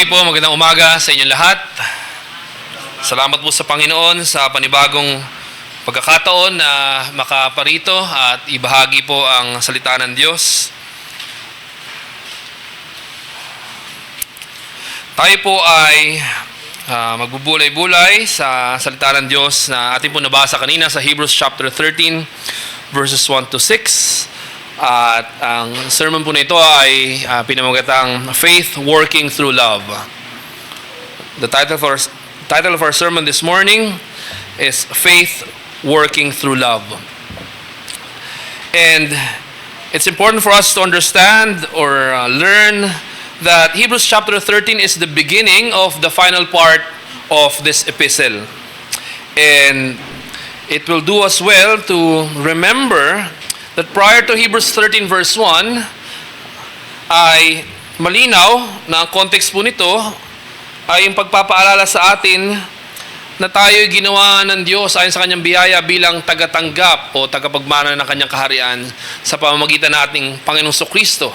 po, magandang umaga sa inyong lahat. Salamat po sa Panginoon sa panibagong pagkakataon na makaparito at ibahagi po ang salita ng Diyos. Tayo po ay magbubulay-bulay sa salita ng Diyos na ating po nabasa kanina sa Hebrews chapter 13 verses 1 to 6. At ang sermon po nito ay pinamagatang Faith Working Through Love. The title of our sermon this morning is Faith Working Through Love. And it's important for us to understand or learn that Hebrews chapter 13 is the beginning of the final part of this epistle. And it will do us well to remember that prior to Hebrews 13 verse 1 ay malinaw na ang context po nito ay yung pagpapaalala sa atin na tayo'y ginawa ng Diyos ayon sa kanyang biyaya bilang tagatanggap o tagapagmana ng kanyang kaharian sa pamamagitan ng ating Panginoong Kristo.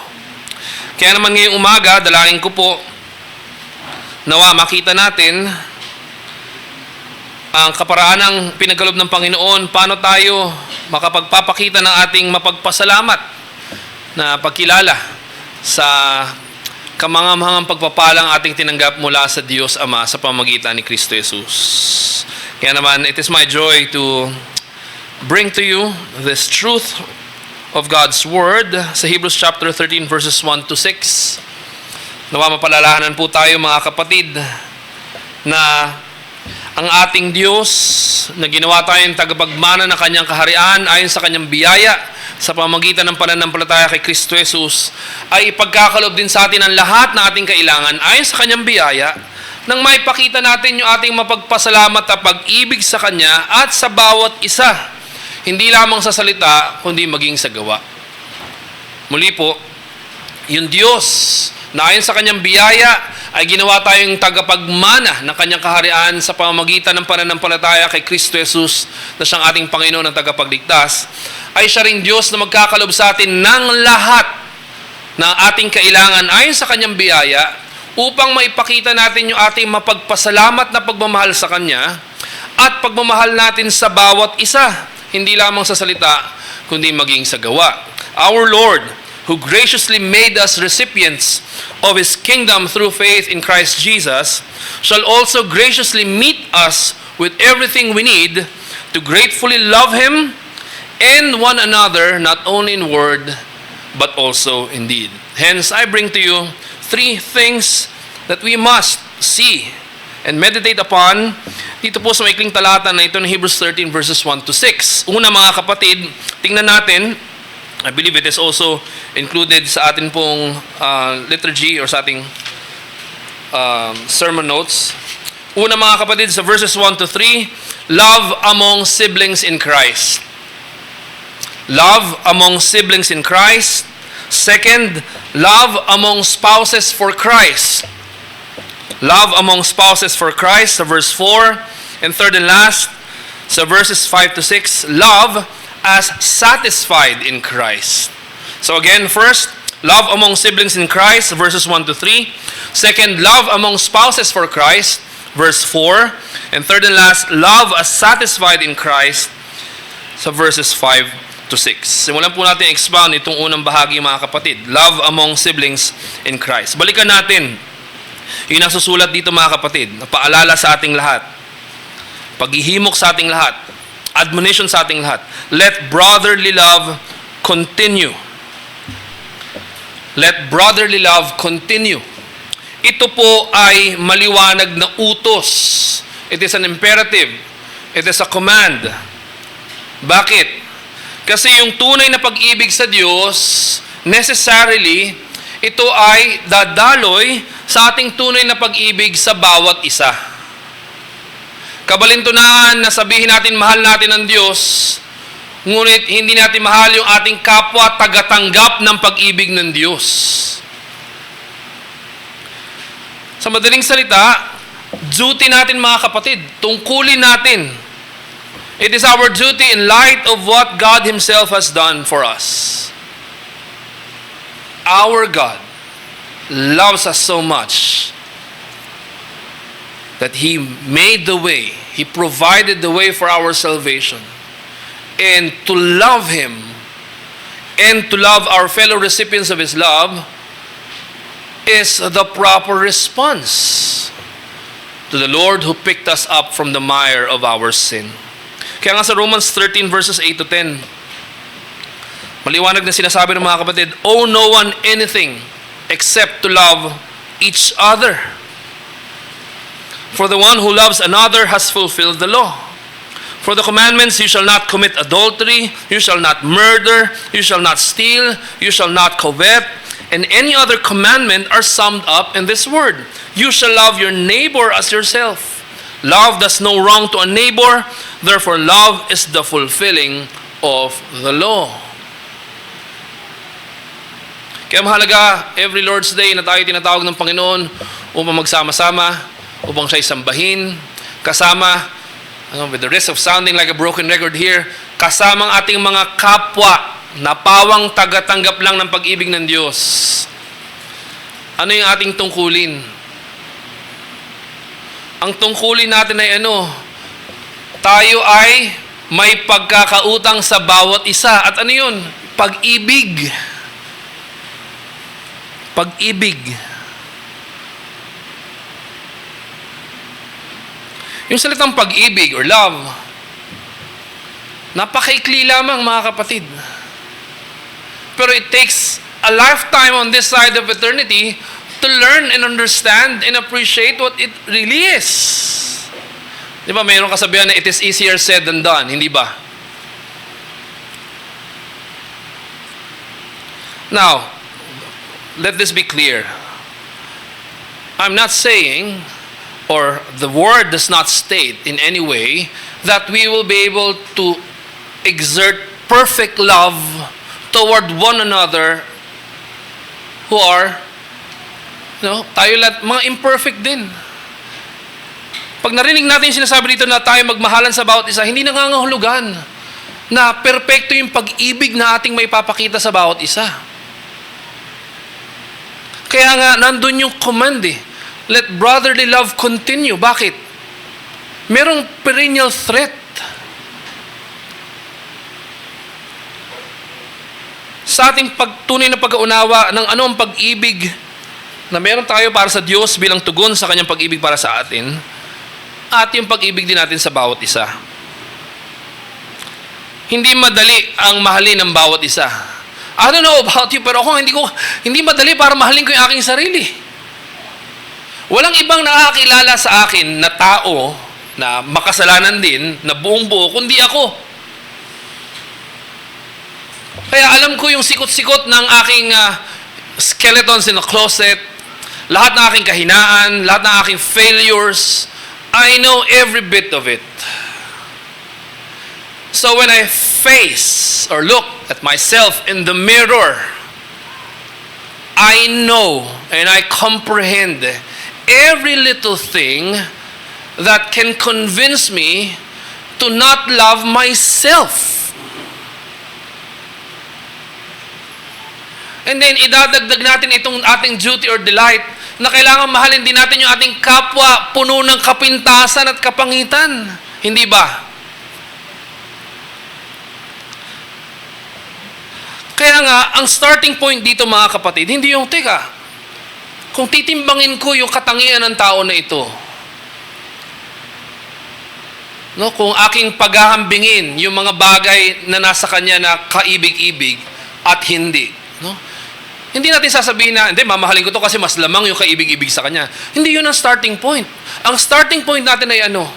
Kaya naman ngayong umaga, dalangin ko po nawa makita natin ang kaparaan ng pinagkaloob ng Panginoon, paano tayo makapagpapakita ng ating mapagpasalamat na pagkilala sa kamangamhangang pagpapalang ating tinanggap mula sa Diyos Ama sa pamamagitan ni Kristo Jesus. Kaya naman, it is my joy to bring to you this truth of God's Word sa Hebrews chapter 13 verses 1 to 6. Nawa mapalalahanan po tayo mga kapatid na ang ating Diyos na ginawa tayong tagapagmana ng kanyang kaharian ayon sa kanyang biyaya sa pamamagitan ng pananampalataya kay Kristo Jesus ay ipagkakalob din sa atin ang lahat ng ating kailangan ayon sa kanyang biyaya nang maipakita natin yung ating mapagpasalamat at pag-ibig sa kanya at sa bawat isa, hindi lamang sa salita kundi maging sa gawa. Muli po, yung Diyos na ayon sa kanyang biyaya ay ginawa tayong tagapagmana ng kanyang kaharian sa pamamagitan ng pananampalataya kay Kristo Jesus na siyang ating Panginoon at tagapagligtas, ay siya ring Diyos na magkakalob sa atin ng lahat ng ating kailangan ayon sa kanyang biyaya upang maipakita natin yung ating mapagpasalamat na pagmamahal sa kanya at pagmamahal natin sa bawat isa, hindi lamang sa salita kundi maging sa gawa. Our Lord, who graciously made us recipients of His kingdom through faith in Christ Jesus, shall also graciously meet us with everything we need to gratefully love Him and one another, not only in word, but also in deed. Hence, I bring to you three things that we must see and meditate upon dito po sa maikling talata na ito ng Hebrews 13 verses 1 to 6. Una mga kapatid, tingnan natin, I believe it is also included sa atin pong liturgy or sa ating sermon notes. Una mga kapatid, sa verses 1 to 3, love among siblings in Christ. Love among siblings in Christ. Second, love among spouses for Christ. Love among spouses for Christ, sa verse 4. And third and last, sa verses 5 to 6, love as satisfied in Christ. So again, first, love among siblings in Christ, verses 1 to 3. Second, love among spouses for Christ, verse 4. And third and last, love as satisfied in Christ, sa verses 5 to 6. Simulan po natin expound itong unang bahagi mga kapatid. Love among siblings in Christ. Balikan natin yung nasusulat dito mga kapatid. Paalala sa ating lahat. Paghihimok sa ating lahat. Admonition sa ating lahat. Let brotherly love continue. Let brotherly love continue. Ito po ay maliwanag na utos. It is an imperative. It is a command. Bakit? Kasi yung tunay na pag-ibig sa Diyos, necessarily, ito ay dadaloy sa ating tunay na pag-ibig sa bawat isa. Kabalintunahan na sabihin natin mahal natin ang Diyos, ngunit hindi natin mahal yung ating kapwa tagatanggap ng pag-ibig ng Diyos. Sa madaling salita, duty natin mga kapatid, tungkulin natin. It is our duty in light of what God Himself has done for us. Our God loves us so much that He made the way, He provided the way for our salvation. And to love Him and to love our fellow recipients of His love is the proper response to the Lord who picked us up from the mire of our sin. Kaya nga sa Romans 13 verses 8 to 10, maliwanag na sinasabi ng mga kapatid, owe no one anything except to love each other. For the one who loves another has fulfilled the law. For the commandments, you shall not commit adultery, you shall not murder, you shall not steal, you shall not covet, and any other commandment are summed up in this word. You shall love your neighbor as yourself. Love does no wrong to a neighbor, therefore love is the fulfilling of the law. Kaya mahalaga, every Lord's Day na tayo tinatawag ng Panginoon upang magsama-sama, upang siya'y sambahin, kasama, with the risk of sounding like a broken record here, kasamang ating mga kapwa na pawang tagatanggap lang ng pag-ibig ng Diyos. Ano yung ating tungkulin? Ang tungkulin natin ay ano? Tayo ay may pagkakautang sa bawat isa. At ano yun? Pag-ibig. Pag-ibig. Yung salitang pag-ibig or love, napakaikli lamang mga kapatid. Pero it takes a lifetime on this side of eternity to learn and understand and appreciate what it really is. Di ba, mayroong kasabihan na it is easier said than done, hindi ba? Now, let this be clear. I'm not saying, or the word does not state in any way, that we will be able to exert perfect love toward one another who are, tayo lahat, mga imperfect din. Pag narinig natin yung sinasabi dito na tayo magmahalan sa bawat isa, hindi nangangahulugan na perpekto yung pag-ibig na ating may papakita sa bawat isa. Kaya nga, nandun yung command eh. Let brotherly love continue. Bakit? Merong perennial threat. Sa ating pagtunay na pag-uunawa ng ano ang pag-ibig na meron tayo para sa Diyos bilang tugon sa kanyang pag-ibig para sa atin, at yung pag-ibig din natin sa bawat isa. Hindi madali ang mahalin ng bawat isa. I don't know about you, pero ako hindi madali para mahalin ko yung aking sarili. Walang ibang nakakilala sa akin na tao na makasalanan din, na buong buo, kundi ako. Kaya alam ko yung sikot-sikot ng aking skeletons in the closet, lahat ng aking kahinaan, lahat ng aking failures. I know every bit of it. So when I face or look at myself in the mirror, I know and I comprehend every little thing that can convince me to not love myself. And then, idadagdag natin itong ating duty or delight na kailangan mahalin din natin yung ating kapwa puno ng kapintasan at kapangitan. Hindi ba? Kaya nga, ang starting point dito mga kapatid, hindi yung, teka, kung titimbangin ko yung katangian ng tao na ito, kung aking paghahambingin yung mga bagay na nasa kanya na kaibig-ibig at hindi, hindi natin sasabihin na, hindi, mamahalin ko to kasi mas lamang yung kaibig-ibig sa kanya. Hindi yun ang starting point. Ang starting point natin ay ano?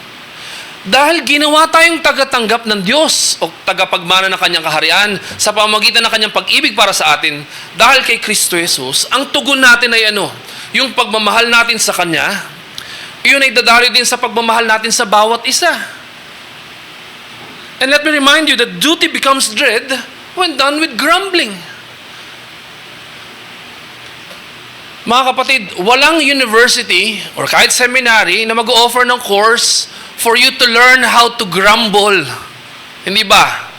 Dahil ginawa tayong tagatanggap ng Diyos o tagapagmana ng kanyang kaharian sa pamamagitan ng kanyang pag-ibig para sa atin, dahil kay Kristo Jesus, ang tugon natin ay ano? Yung pagmamahal natin sa Kanya, yun ay dadaloy din sa pagmamahal natin sa bawat isa. And let me remind you that duty becomes dread when done with grumbling. Mga kapatid, walang university or kahit seminary na mag-o-offer ng course for you to learn how to grumble. Hindi ba?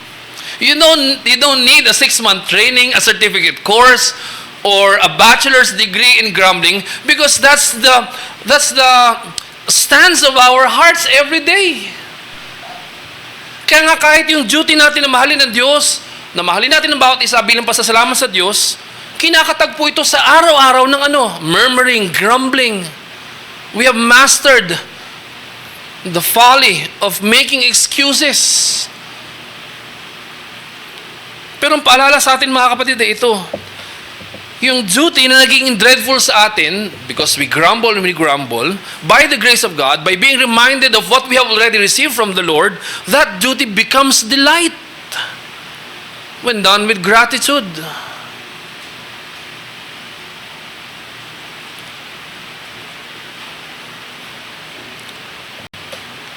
You don't need a 6-month training, a certificate course, or a bachelor's degree in grumbling, because that's the stands of our hearts every day. Kaya nga kahit yung duty natin na mahalin ng Diyos, na mahalin natin ng bawat isa bilang pasasalamat sa Diyos, kinakatagpo ito sa araw-araw ng murmuring, grumbling. We have mastered the folly of making excuses. Pero ang paalala sa atin mga kapatid ay ito. Yung duty na naging dreadful sa atin, because we grumble and we grumble, by the grace of God, by being reminded of what we have already received from the Lord, that duty becomes delight when done with gratitude.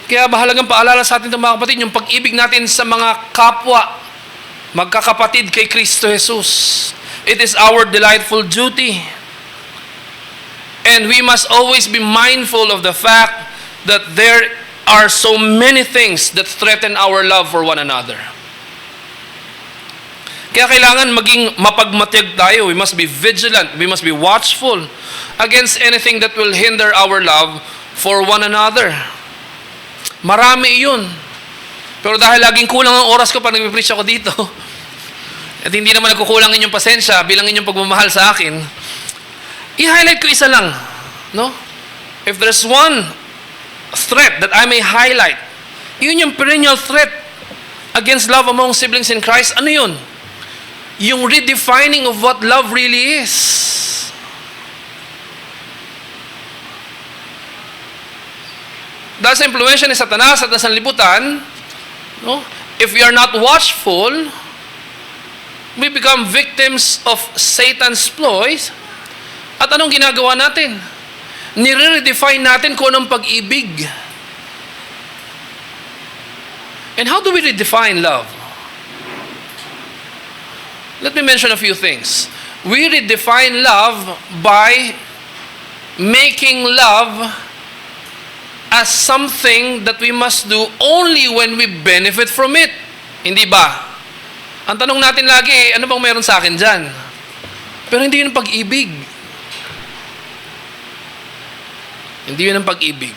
Kaya mahalagang paalala sa atin mga kapatid, yung pag-ibig natin sa mga kapwa, magkakapatid kay Kristo Jesus. It is our delightful duty. And we must always be mindful of the fact that there are so many things that threaten our love for one another. Kaya kailangan maging mapagmatyag tayo. We must be vigilant. We must be watchful against anything that will hinder our love for one another. Marami yun. Pero dahil laging kulang ang oras ko pag nag-preach ako dito, at hindi naman nagkukulang inyong pasensya bilang inyong pagmamahal sa akin, i-highlight ko isa lang. No? If there's one threat that I may highlight, yun yung perennial threat against love among siblings in Christ. Ano yun? Yung redefining of what love really is. Dahil sa impluensya ni Satanas at ng sanlibutan, no? If we are not watchful, we become victims of Satan's ploys. At anong ginagawa natin? Nire-redefine natin kung anong pag-ibig. And how do we redefine love? Let me mention a few things. We redefine love by making love as something that we must do only when we benefit from it. Hindi ba? Ang tanong natin lagi, ano bang meron sa akin dyan? Pero hindi yun ang pag-ibig. Hindi yun ang pag-ibig.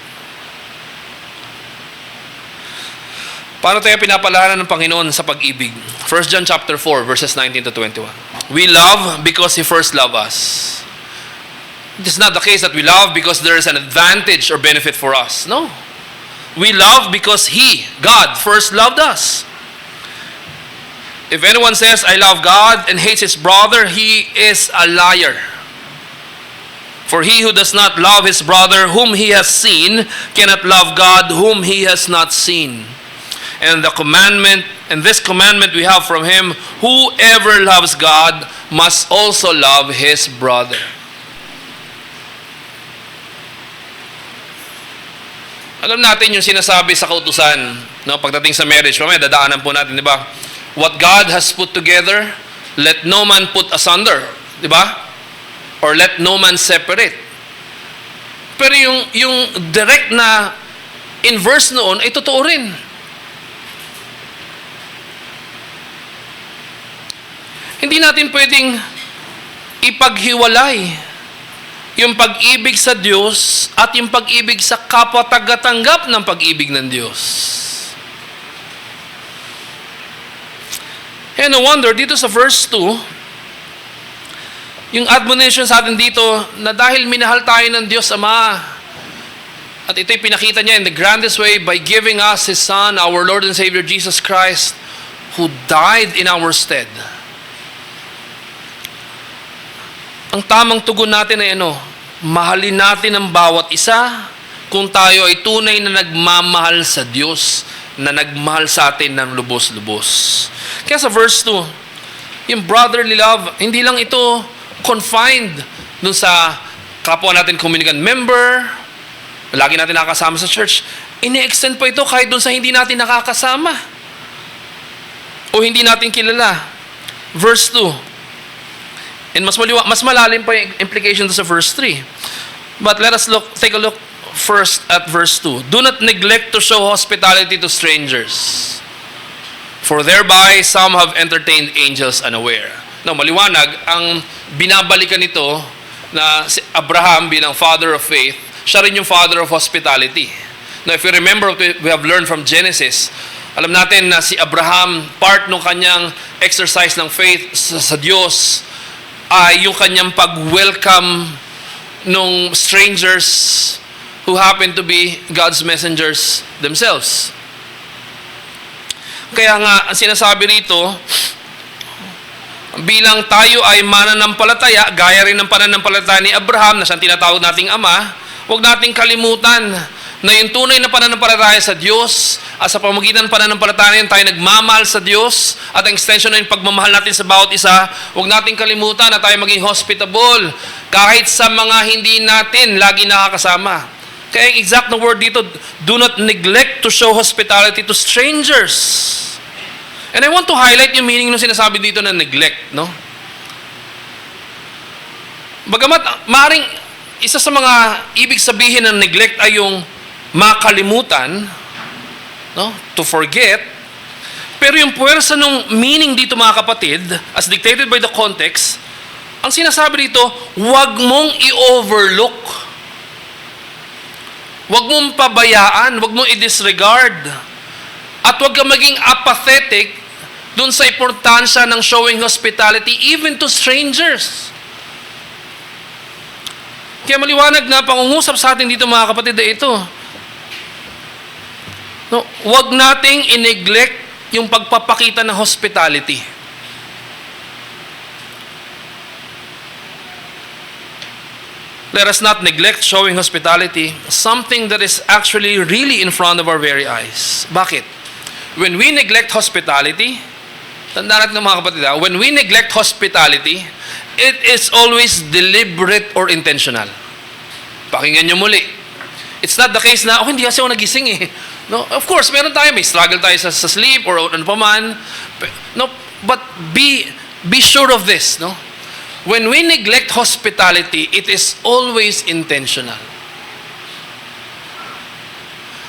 Paano tayo pinapalahanan ng Panginoon sa pag-ibig? 1 John chapter 4, verses 19 to 21. We love because He first loved us. It is not the case that we love because there is an advantage or benefit for us. No. We love because He, God, first loved us. If anyone says, I love God and hates his brother, he is a liar. For he who does not love his brother whom he has seen cannot love God whom he has not seen. And this commandment we have from him, whoever loves God must also love his brother. Alam natin yung sinasabi sa kautusan, no, pagdating sa marriage, mamaya dadaanan po natin, di ba? What God has put together, let no man put asunder. Di ba? Or let no man separate. Pero yung direct na inverse noon ay totoo rin. Hindi natin pwedeng ipaghiwalay yung pag-ibig sa Diyos at yung pag-ibig sa kapwa tagatanggap ng pag-ibig ng Diyos. And no wonder, dito sa verse 2, yung admonition sa atin dito, na dahil minahal tayo ng Diyos Ama, at ito'y pinakita niya in the grandest way by giving us His Son, our Lord and Savior Jesus Christ, who died in our stead. Ang tamang tugon natin ay mahalin natin ang bawat isa kung tayo ay tunay na nagmamahal sa Diyos, na nagmahal sa atin ng lubos-lubos. Kaya sa verse 2, yung brotherly love, hindi lang ito confined dun sa kapwa natin communicant member, lagi natin nakakasama sa church. Ini-extend pa ito kahit dun sa hindi natin nakakasama o hindi natin kilala. Verse 2. And mas malalim pa yung implication sa verse 3. But let us take a look first at verse 2. Do not neglect to show hospitality to strangers, for thereby some have entertained angels unaware. No, maliwanag, ang binabalikan nito na si Abraham bilang father of faith, siya rin yung father of hospitality. Now, if you remember what we have learned from Genesis, alam natin na si Abraham, part ng kanyang exercise ng faith sa Diyos, ay yung kanyang pag-welcome ng strangers who happen to be God's messengers themselves. Kaya nga, ang sinasabi rito, bilang tayo ay mananampalataya, gaya rin ng pananampalataya ni Abraham na siyang tinatawag nating ama, huwag nating kalimutan na yung tunay na pananampalataya sa Diyos, at sa pamamagitan ng pananampalataya yan, tayo nagmamahal sa Diyos, at ang extension na yung pagmamahal natin sa bawat isa, huwag nating kalimutan na tayo maging hospitable, kahit sa mga hindi natin lagi nakakasama. Kaya ang exact na word dito, do not neglect to show hospitality to strangers. And I want to highlight yung meaning ng sinasabi dito na neglect, no? Bagamat maring isa sa mga ibig sabihin ng neglect ay yung makalimutan, no? To forget. Pero yung puwersa ng meaning dito, mga kapatid, as dictated by the context, ang sinasabi dito, huwag mong i-overlook. Huwag mong pabayaan, huwag mong i-disregard. At huwag kang maging apathetic dun sa importansya ng showing hospitality even to strangers. Kaya maliwanag na pangungusap sa atin dito, mga kapatid, na ito. No, huwag nating i-neglect yung pagpapakita ng hospitality. Let us not neglect showing hospitality, something that is actually really in front of our very eyes. Bakit? When we neglect hospitality, tandaan natin mga kapatid, when we neglect hospitality, it is always deliberate or intentional. Pakinggan nyo muli. It's not the case na, hindi kasi ako nagising eh. No, of course, meron tayo, may struggle tayo sa sleep or ano pa man. No, but be sure of this, no? When we neglect hospitality, it is always intentional.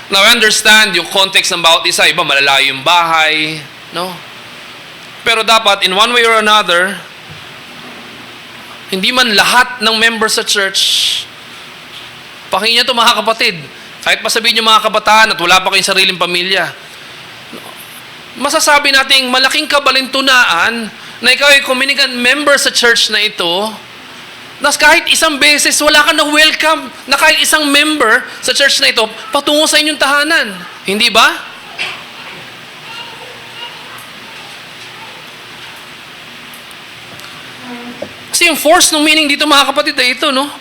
Now, I understand yung context ng bawat isa. Iba, malalayo yung bahay, no? Pero dapat, in one way or another, hindi man lahat ng members sa church, pakinggan nyo ito, mga kapatid, kahit pa sabihin nyo mga kabataan at wala pa kayong sariling pamilya, masasabi nating malaking kabalintunaan na ikaw ay communicant member sa church na ito, na kahit isang beses wala ka na welcome na kahit isang member sa church na ito patungo sa inyong tahanan. Hindi ba? Kasi yung force ng meaning dito, mga kapatid, ay ito, no?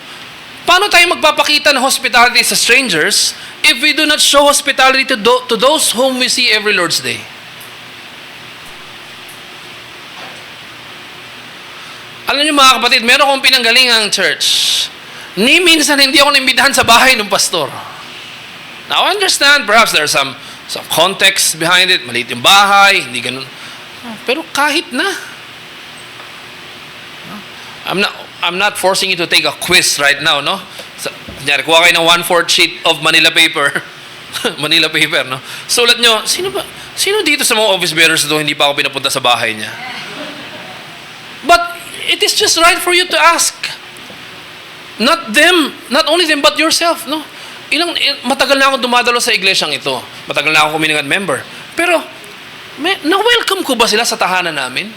Paano tayo magpapakita ng hospitality sa strangers if we do not show hospitality to those whom we see every Lord's Day? Alam niyo, mga kapatid, meron akong pinanggalingang church. Ni minsan hindi ako naimbitahan sa bahay ng pastor. Now, I understand, perhaps there's some context behind it. Maliit yung bahay, hindi ganun. Pero kahit na. I'm not forcing you to take a quiz right now, no? Kunyari, kuha kayo ng 1/4 sheet of Manila paper. Manila paper, no? Sulat nyo, sino dito sa mga office bearers ito hindi pa ako pinapunta sa bahay niya? But it is just right for you to ask. Not only them, but yourself, no? Matagal na ako dumadalo sa iglesyang ito. Matagal na ako communicant member. Pero, na-welcome ko ba sila sa tahanan namin?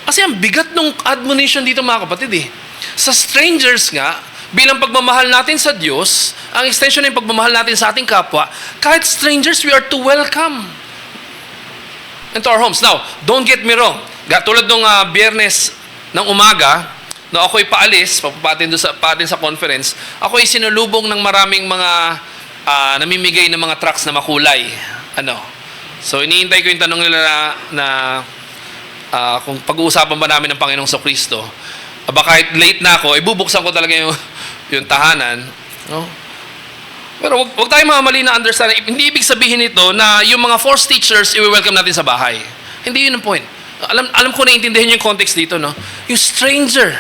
Kasi ang bigat ng admonition dito, mga kapatid, eh. Sa strangers nga, bilang pagmamahal natin sa Diyos, ang extension ng pagmamahal natin sa ating kapwa, kahit strangers, we are to welcome into our homes. Now, don't get me wrong. Tulad nung Biyernes ng umaga, na ako'y paalis, papapatin sa conference, ako'y sinulubong ng maraming mga namimigay ng mga trucks na makulay. So, iniintay ko yung tanong nila na kung pag-uusapan ba namin ng Panginoong Kristo, kahit late na ako, ibubuksan ko talaga yung tahanan. No? Pero wag tayo mamali na understand. Hindi ibig sabihin ito na yung mga false teachers, i-welcome natin sa bahay. Hindi yun ang point. Alam ko naiintindihan yung context dito, no? Yung stranger.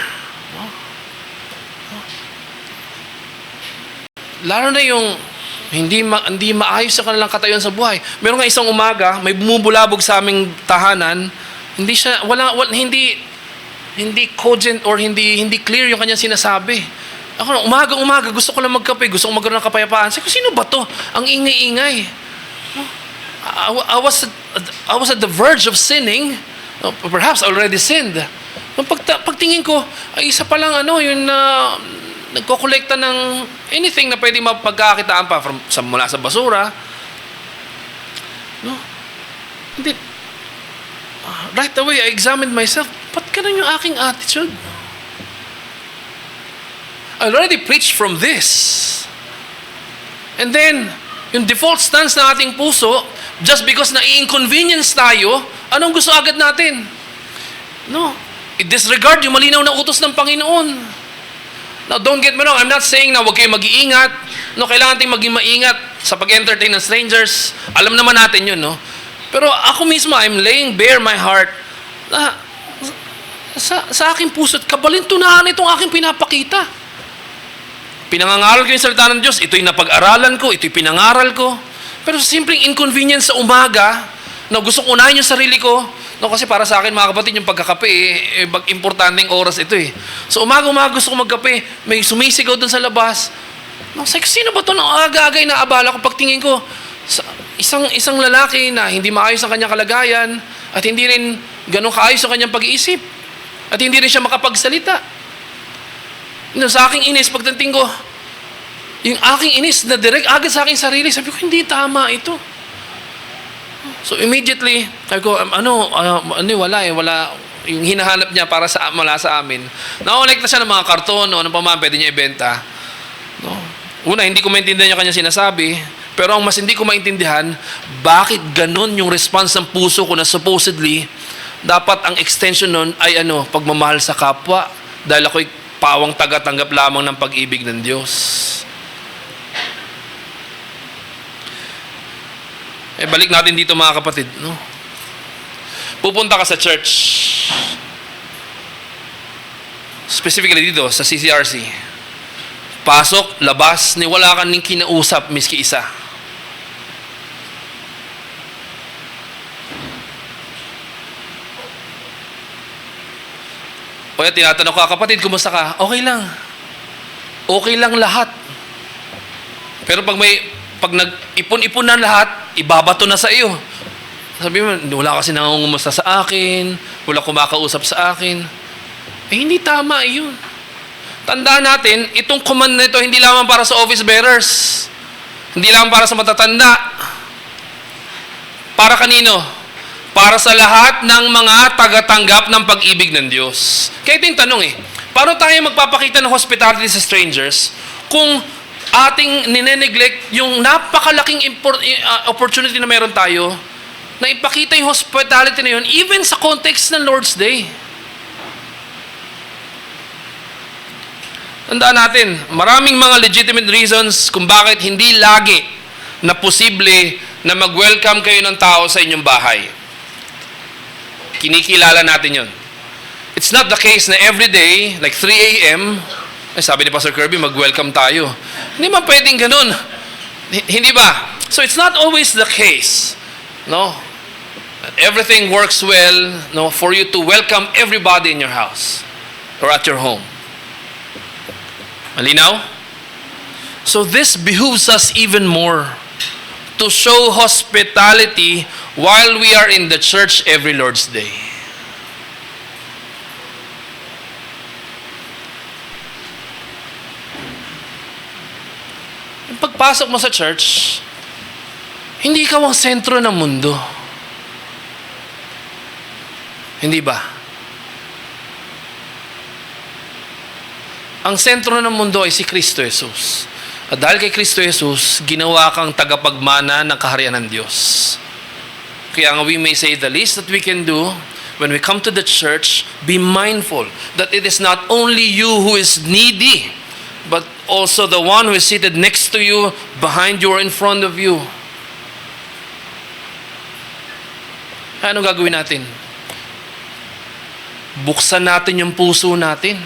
No? Lalo na yung hindi maayos sa kanilang katayuan sa buhay. Meron nga isang umaga, may bumubulabog sa aming tahanan. Hindi hindi cogent or hindi clear yung kanyang sinasabi. Ako, umaga, gusto ko lang magkape, gusto ko magkaroon ng kapayapaan. Sabi ko, sino ba to? Ang ingay-ingay. I was at the verge of sinning. Perhaps already sinned. Pagtingin ko, ay isa pa lang yung nagkokolekta ng anything na pwede mapagkakitaan pa mula sa basura. No? Hindi. Right away, I examined myself. Ba't ganun yung aking attitude? I already preached from this. And then, yung default stance ng ating puso, just because na-inconvenience tayo, anong gusto agad natin? No. I-disregard yung malinaw na utos ng Panginoon. Now, don't get me wrong. I'm not saying na huwag kayo mag-iingat. No, kailangan tayong maging maingat sa pag-entertain ng strangers. Alam naman natin yun, no? Pero ako mismo, I'm laying bare my heart na sa aking puso't kabalintunahan itong aking pinapakita. Pinangangaral ko yung salita ng Diyos, ito'y napag-aralan ko, ito'y pinangaral ko. Pero simpleng inconvenience sa umaga, na gusto ko unahin yung sarili ko, no, kasi para sa akin mga kapatid, yung pagkakape, importanteng oras ito eh. So umaga gusto ko magkape, may sumisigaw doon sa labas. No, sino ba ito na aga-agay na abala ko pagtingin ko? Isang lalaki na hindi maayos ang kanyang kalagayan at hindi rin ganun kaayos ang kanyang pag-iisip at hindi rin siya makapagsalita. Sa aking inis, pagdating ko, yung aking inis na direct agad sa aking sarili, sabi ko, hindi tama ito. So immediately, sabi ko, wala yung hinahanap niya para mula sa amin. Na-connect na siya ng mga karton o ano pa man pwede niya ibenta. No? Una, hindi ko maintindihan yung kanya sinasabi, pero ang mas hindi ko maintindihan, bakit ganun yung response ng puso ko na supposedly, dapat ang extension nun ay pagmamahal sa kapwa, dahil ako'y pawang taga-tanggap lamang ng pag-ibig ng Diyos. Balik natin dito mga kapatid. No? Pupunta ka sa church. Specifically dito, sa CCRC. Pasok, labas, ni wala ka ning kinausap, miski isa. O yan, tinatanong ko, kapatid, kumusta ka? Okay lang. Okay lang lahat. Pero pag nag-ipon-ipon na lahat, ibabato na sa iyo. Sabi mo, wala kasi nangungumusta sa akin, wala kumakausap sa akin. Hindi tama yun. Tandaan natin, itong command na ito, hindi lamang para sa office bearers. Hindi lamang para sa matatanda. Para kanino? Para sa lahat ng mga tagatanggap ng pag-ibig ng Diyos. Kaya ito yung tanong paano tayo magpapakita ng hospitality sa strangers kung ating nineneglect yung napakalaking opportunity na meron tayo na ipakita yung hospitality na yun even sa context ng Lord's Day. Tandaan natin, maraming mga legitimate reasons kung bakit hindi lagi na posible na mag-welcome kayo ng tao sa inyong bahay. Kinikilala natin yun. It's not the case na every day, like 3 a.m., sabi ni Pastor Kirby, mag-welcome tayo. Hindi man pwedeng ganun. Hindi ba? So it's not always the case. No? Everything works well, no, for you to welcome everybody in your house or at your home. Malinaw? So this behooves us even more to show hospitality while we are in the church every Lord's Day. Yung pagpasok mo sa church, hindi ikaw ang sentro ng mundo. Hindi ba? Ang sentro ng mundo ay si Kristo Jesus. At dahil kay Kristo Jesus, ginawa kang tagapagmana ng kaharian ng Diyos. Kaya nga we may say the least that we can do when we come to the church, be mindful that it is not only you who is needy, but also the one who is seated next to you, behind you, or in front of you. Anong gagawin natin? Buksan natin yung puso natin.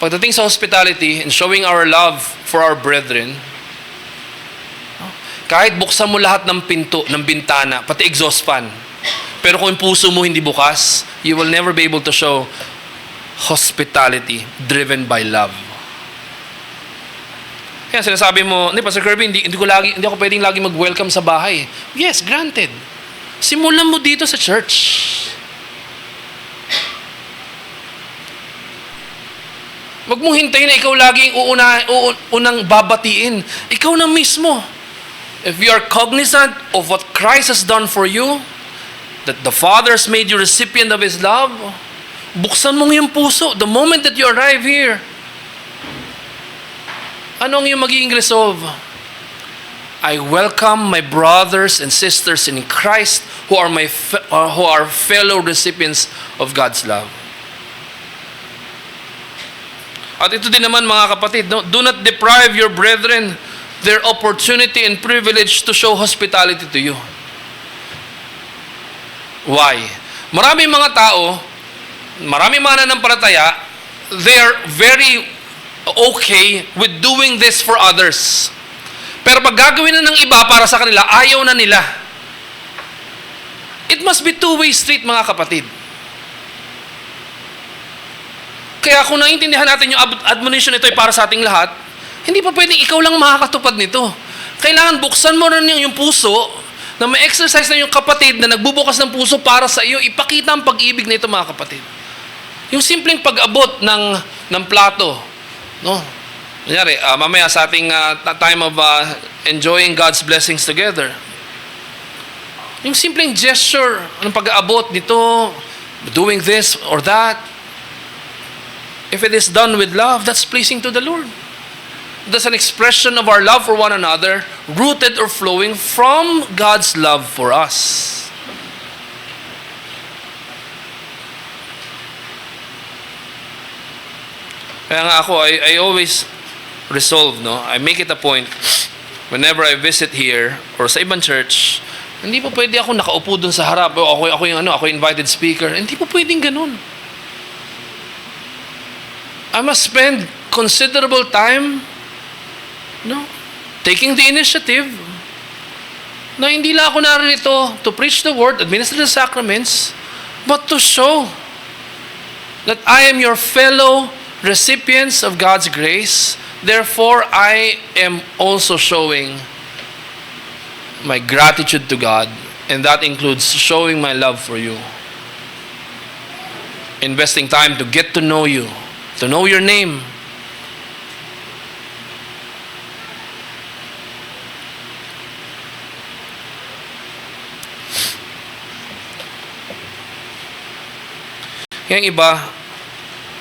Pagdating sa hospitality and showing our love for our brethren, kahit buksan mo lahat ng pinto, ng bintana, pati exhaust fan, Pero kung yung puso mo hindi bukas, you will never be able to show hospitality driven by love. Kaya sinasabi mo, Pastor Kirby, hindi ako pwedeng lagi mag-welcome sa bahay. Yes, granted. Simulan mo dito sa church. Wag mong hintayin na ikaw laging unang babatiin. Ikaw na mismo. If you are cognizant of what Christ has done for you, that the Father has made you recipient of His love, buksan mong yung puso. The moment that you arrive here, anong yung magiging resolve? I welcome my brothers and sisters in Christ who are fellow recipients of God's love. At ito din naman mga kapatid, no? Do not deprive your brethren their opportunity and privilege to show hospitality to you. Why? Maraming mga tao, maraming mga nanampalataya, they are very okay with doing this for others. Pero pag gagawin na ng iba para sa kanila, ayaw na nila. It must be two-way street mga kapatid. Kaya kung naiintindihan natin yung admonition ito ay para sa ating lahat, hindi pa pwedeng ikaw lang makakatupad nito. Kailangan buksan mo rin yung puso na may exercise na yung kapatid na nagbubukas ng puso para sa iyo, ipakita ang pag-ibig na ito mga kapatid. Yung simpleng pag-abot ng plato, no? Kunyari, mamaya sa ating time of enjoying God's blessings together, yung simpleng gesture ng pag-aabot nito, doing this or that, if it is done with love, that's pleasing to the Lord. That's an expression of our love for one another, rooted or flowing from God's love for us. Kaya nga ako, I always resolve, no? I make it a point, whenever I visit here, or sa ibang church, hindi po pwede ako nakaupo dun sa harap, o ako yung invited speaker. Hindi po pwedeng ganun. I must spend considerable time, no, taking the initiative, na hindi lang ako narito to preach the word, administer the sacraments, but to show that I am your fellow recipients of God's grace. Therefore, I am also showing my gratitude to God, and that includes showing my love for you. Investing time to get to know you, to know your name. Kaya yung iba,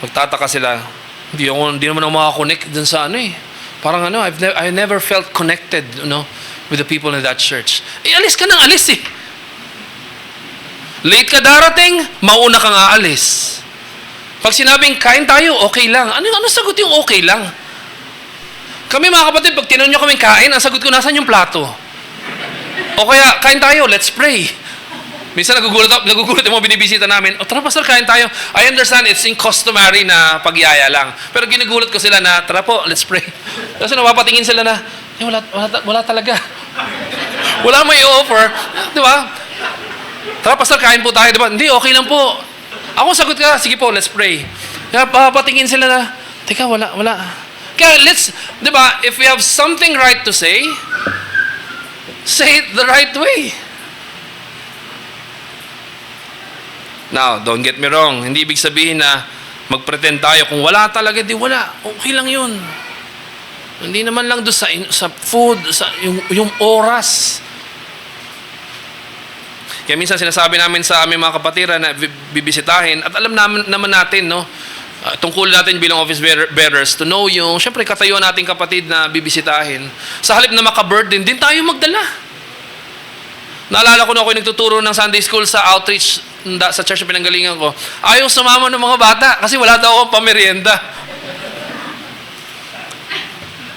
magtataka sila, hindi naman ako makakonect dun sa parang I never felt connected, with the people in that church. Alis ka nang alis eh. Late ka darating, mauna ka nga alis. Pag sinabing kain tayo, okay lang. Ano sagot yung okay lang? Kami mga kapatid, pag tinanong nyo kaming kain, ang sagot ko, nasan yung plato? O kaya, kain tayo, let's pray. Minsan nagugulat yung mga binibisita namin, tara pastor, kain tayo. I understand it's in customary na pagyaya lang. Pero ginugulat ko sila na, tara po, let's pray. Kasi napapatingin sila na, wala talaga. Wala mo i-offer. Di ba? Tara pastor, kain po tayo. Di ba? Hindi, okay lang po. Ako sagot ka, sige po, let's pray. Kaya papatingin sila na, teka, wala. Kaya di ba, if we have something right to say it the right way. Now, don't get me wrong. Hindi ibig sabihin na mag-pretend tayo. Kung wala talaga, di wala. Okay lang yun. Hindi naman lang doon sa food, yung oras. Kaya minsan sinasabi namin sa aming mga kapatira na bibisitahin, at alam naman natin, no, tungkol natin bilang office bearers, to know yung, syempre, katayuan nating kapatid na bibisitahin. Sa halip na maka-burden, din tayo magdala. Naalala ko na ako nagtuturo ng Sunday school sa outreach sa church na pinanggalingan ko. Ayaw sumama ng mga bata kasi wala daw akong pamerienda.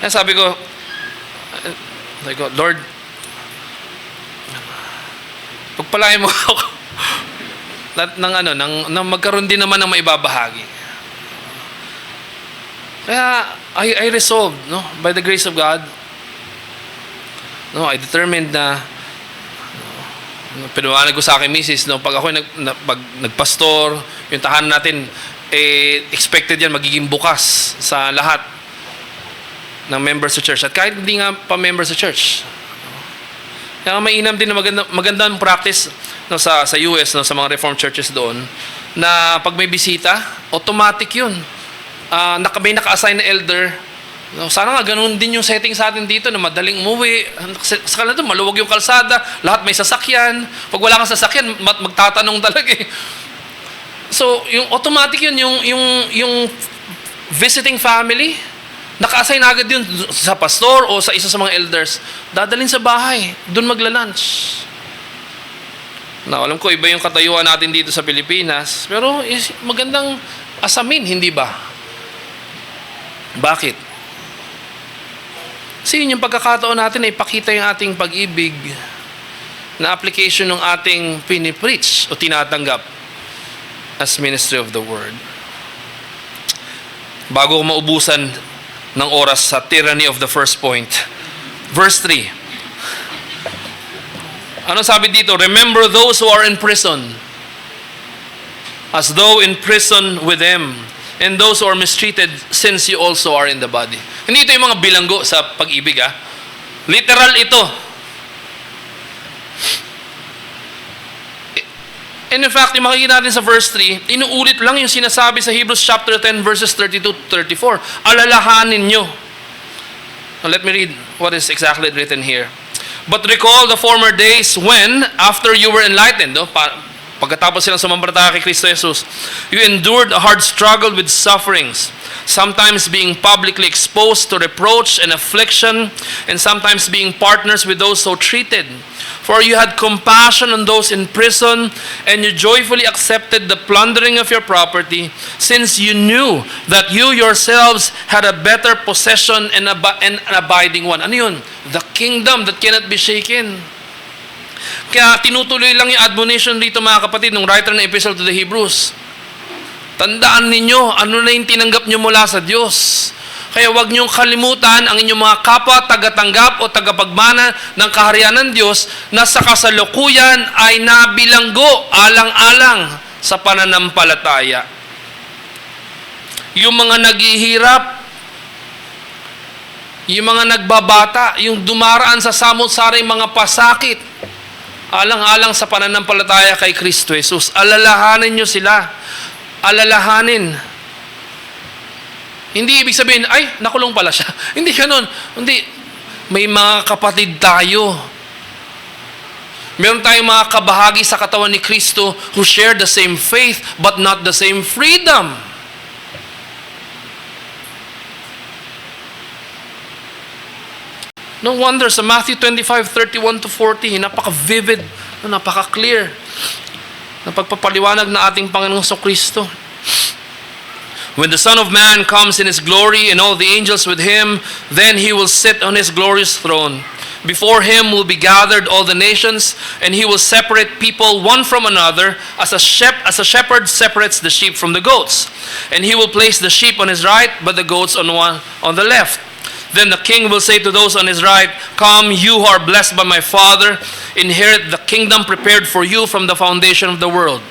Kaya sabi ko, Lord, pagpalain mo ako nang magkaroon din naman ng maibabahagi. Kaya I resolved, no, by the grace of God, no, I determined na Pinawanan ko sa akin, misis, no, pag ako pag nagpastor, yung tahanan natin, expected yan, magiging bukas sa lahat ng members sa church. At kahit hindi nga pa members sa church. Kaya mainam din na magandang practice, no, sa US, no, sa mga Reformed churches doon, na pag may bisita, automatic yun. May naka-assign na elder. No, sana nga ganun din yung setting sa atin dito na madaling umuwi. Sa kanila doon, maluwag yung kalsada, lahat may sasakyan. Pag wala kang sasakyan, magtatanong talaga eh. So, yung automatic yun, yung visiting family, naka-assign agad yun sa pastor o sa isa sa mga elders. Dadalhin sa bahay, doon magla-lunch. Alam ko, iba yung katayuan natin dito sa Pilipinas, pero magandang asamin, hindi ba? Bakit? Kasi yun yung pagkakataon natin na ipakita yung ating pag-ibig na application ng ating pinipreach o tinatanggap as ministry of the word. Bago ko maubusan ng oras sa tyranny of the first point. Verse 3. Ano sabi dito? Remember those who are in prison, as though in prison with them, and those who are mistreated, since you also are in the body. Hindi ito yung mga bilanggo sa pag-ibig, ha? Literal ito. And in fact, yung makikita natin sa verse 3, inuulit lang yung sinasabi sa Hebrews chapter 10, verses 32-34. Alalahanin nyo. Now, let me read what is exactly written here. But recall the former days when, after you were enlightened, pagkatapos silang sumampalataya kay Kristo Jesus, you endured a hard struggle with sufferings, sometimes being publicly exposed to reproach and affliction, and sometimes being partners with those so treated. For you had compassion on those in prison, and you joyfully accepted the plundering of your property, since you knew that you yourselves had a better possession and an abiding one. Ano yun? The kingdom that cannot be shaken. Kaya tinutuloy lang yung admonition dito, mga kapatid, ng writer ng Epistle to the Hebrews. Tandaan ninyo, ano na yung tinanggap nyo mula sa Diyos. Kaya huwag niyong kalimutan ang inyong mga kapwa, tagatanggap o tagapagmana ng kaharian ng Diyos na sa kasalukuyan ay nabilanggo alang-alang sa pananampalataya. Yung mga naghihirap, yung mga nagbabata, yung dumaraan sa samot-saring mga pasakit, alang-alang sa pananampalataya kay Kristo Jesus. Alalahanin niyo sila. Alalahanin. Hindi ibig sabihin, ay, nakulong pala siya. Hindi ganun. Hindi. May mga kapatid tayo. Meron tayong mga kabahagi sa katawan ni Kristo who share the same faith but not the same freedom. No wonder sa Matthew 25:31-40, napaka-vivid, napaka-clear na pagpapaliwanag na ating Panginoong Kristo. When the Son of Man comes in His glory and all the angels with Him, then He will sit on His glorious throne. Before Him will be gathered all the nations, and He will separate people one from another, as a shepherd separates the sheep from the goats. And He will place the sheep on His right, but the goats on the left. Then the King will say to those on His right, "Come, you who are blessed by my Father, inherit the kingdom prepared for you from the foundation of the world.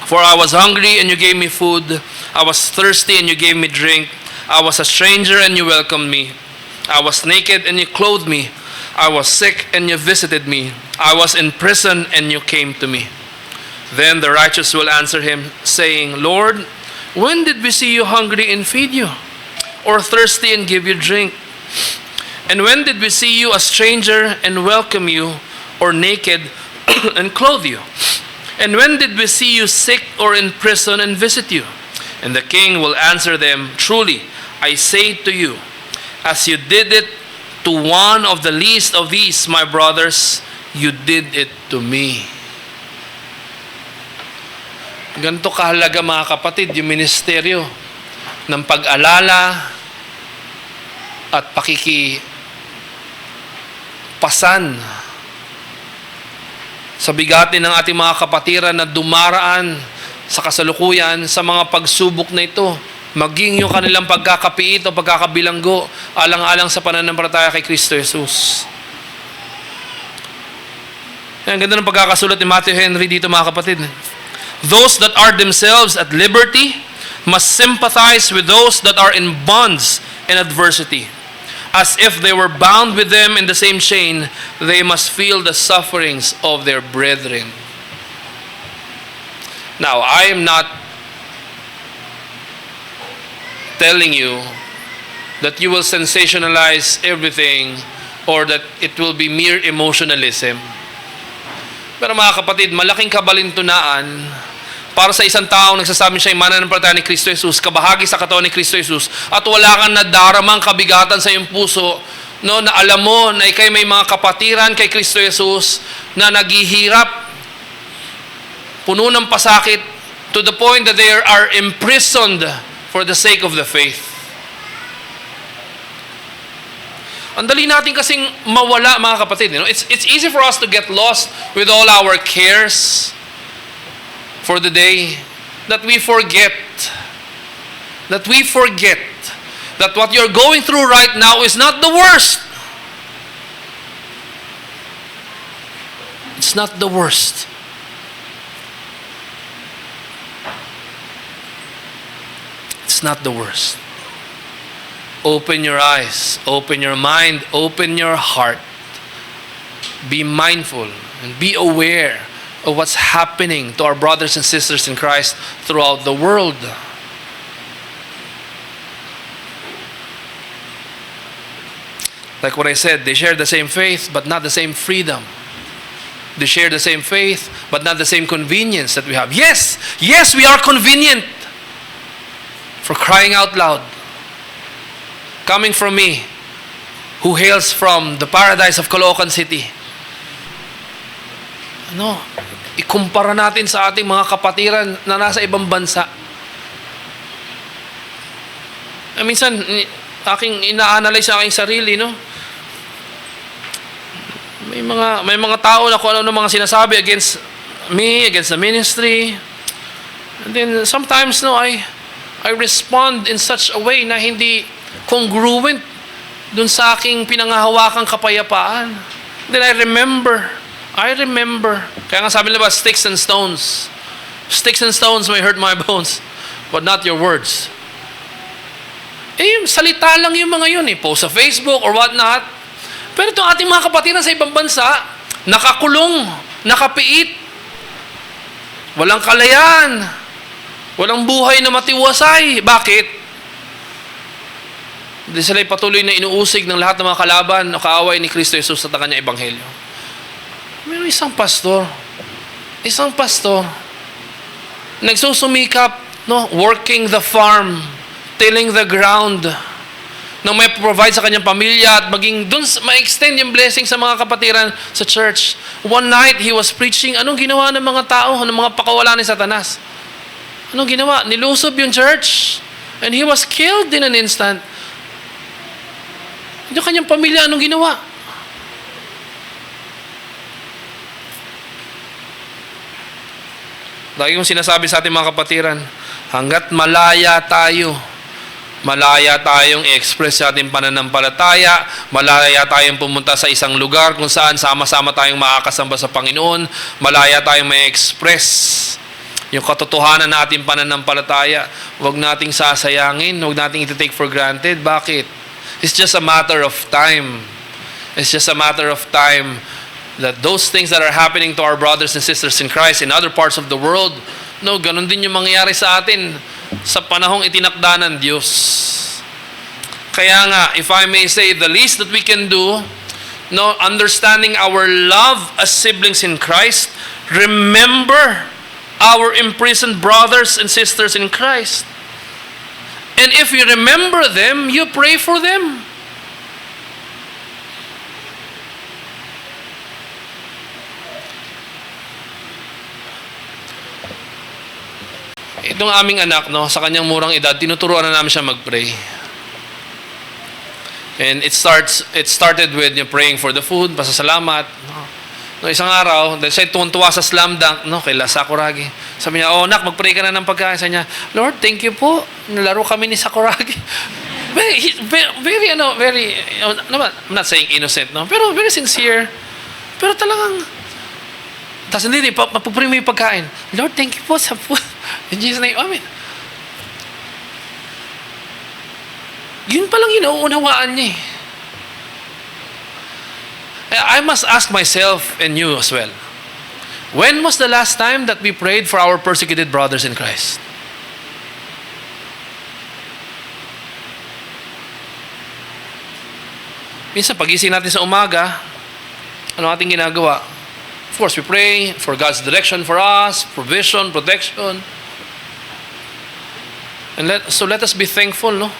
For I was hungry, and you gave me food. I was thirsty, and you gave me drink. I was a stranger, and you welcomed me. I was naked, and you clothed me. I was sick, and you visited me. I was in prison, and you came to me." Then the righteous will answer Him, saying, "Lord, when did we see you hungry and feed you? Or thirsty and give you drink? And when did we see you a stranger and welcome you, or naked and clothe you? And when did we see you sick or in prison and visit you?" And the King will answer them, "Truly, I say to you, as you did it to one of the least of these, my brothers, you did it to me." Ganito kahalaga, mga kapatid, yung ministeryo ng pag-alala at pakikipasan sa bigatin ng ating mga kapatiran na dumaraan sa kasalukuyan sa mga pagsubok na ito, maging yung kanilang pagkakapiit o pagkakabilanggo alang-alang sa pananampalataya kay Kristo Jesus. Ang ganda ng pagkakasulat ni Matthew Henry dito, mga kapatid. Those that are themselves at liberty must sympathize with those that are in bonds and adversity. As if they were bound with them in the same chain, they must feel the sufferings of their brethren. Now, I am not telling you that you will sensationalize everything or that it will be mere emotionalism. Pero mga kapatid, malaking kabalintunaan para sa isang taong nagsasabi siya ay mananampalataya ni Kristo Jesus, kabahagi sa katawan ni Kristo Jesus, at wala kang nadaramang kabigatan sa iyong puso, no, na alam mo na ikay may mga kapatiran kay Kristo Jesus na naghihirap, puno ng pasakit, to the point that they are imprisoned for the sake of the faith. Ang dali natin kasing mawala, mga kapatid. You know? It's easy for us to get lost with all our cares for the day, that we forget that what you're going through right now is not the worst. It's not the worst. It's not the worst. Open your eyes, open your mind, open your heart. Be mindful and be aware of what's happening to our brothers and sisters in Christ throughout the world. Like what I said, they share the same faith but not the same freedom. They share the same faith but not the same convenience that we have. Yes, we are convenient. For crying out loud. Coming from me, who hails from the paradise of Caloocan City. Ikumpara natin sa ating mga kapatiran na nasa ibang bansa. Minsan, aking ina-analyze sa aking sarili, no? May mga tao na kung ano mga sinasabi against me, against the ministry. And then sometimes, I respond in such a way na hindi congruent dun sa aking pinangahawakang kapayapaan. Then I remember. Kaya nga sabi nila ba, sticks and stones may hurt my bones, but not your words. Salita lang yung mga yun, post sa Facebook or what not. Pero itong ating mga kapatiran sa ibang bansa, nakakulong, nakapiit, walang kalayaan, walang buhay na matiwasay. Bakit? Hindi sila'y patuloy na inuusig ng lahat ng mga kalaban o kaaway ni Kristo Jesus at ang kanyang ebanghelyo. Mayroon isang pastor, nagsusumikap, working the farm, tilling the ground, nang may provide sa kanyang pamilya at maging dun ma-extend yung blessing sa mga kapatiran sa church. One night, he was preaching. Anong ginawa ng mga tao, ng mga pakawala ni Satanas? Anong ginawa? Nilusob yung church. And he was killed in an instant. Yung kanyang pamilya, anong ginawa? Lagi kong sinasabi sa ating mga kapatiran, hanggat malaya tayong i-express sa ating pananampalataya, malaya tayong pumunta sa isang lugar kung saan sama-sama tayong makakasamba sa Panginoon, malaya tayong ma-express yung katotohanan na ating pananampalataya, huwag nating sasayangin, huwag nating iti-take for granted. Bakit? It's just a matter of time. It's just a matter of time that those things that are happening to our brothers and sisters in Christ in other parts of the world, ganun din yung mangyayari sa atin sa panahong itinakda ng Diyos. Kaya nga, if I may say, the least that we can do, understanding our love as siblings in Christ, remember our imprisoned brothers and sisters in Christ. And if you remember them, you pray for them. Itong aming anak, sa kanyang murang edad, tinuturuan na namin siya mag-pray. And it started with praying for the food, pasasalamat. Isang araw, dahil siya tuwan-tuwa sa slam dunk, kay Sakuragi. Sabi niya, nak, mag-pray ka na ng pagkain. Sabi niya, Lord, thank you po. Nalaro kami ni Sakuragi. I'm not saying innocent, pero very sincere. Pero talagang, Tapos hindi, mapupuri mo yung pagkain. Lord, thank you po sa food. In Jesus' name, amen. Yun palang inuunawaan niya eh. I must ask myself and you as well. When was the last time that we prayed for our persecuted brothers in Christ? Minsan, pagising natin sa umaga, ano ating ginagawa? Of course, we pray for God's direction for us, provision, protection. And so let us be thankful, no?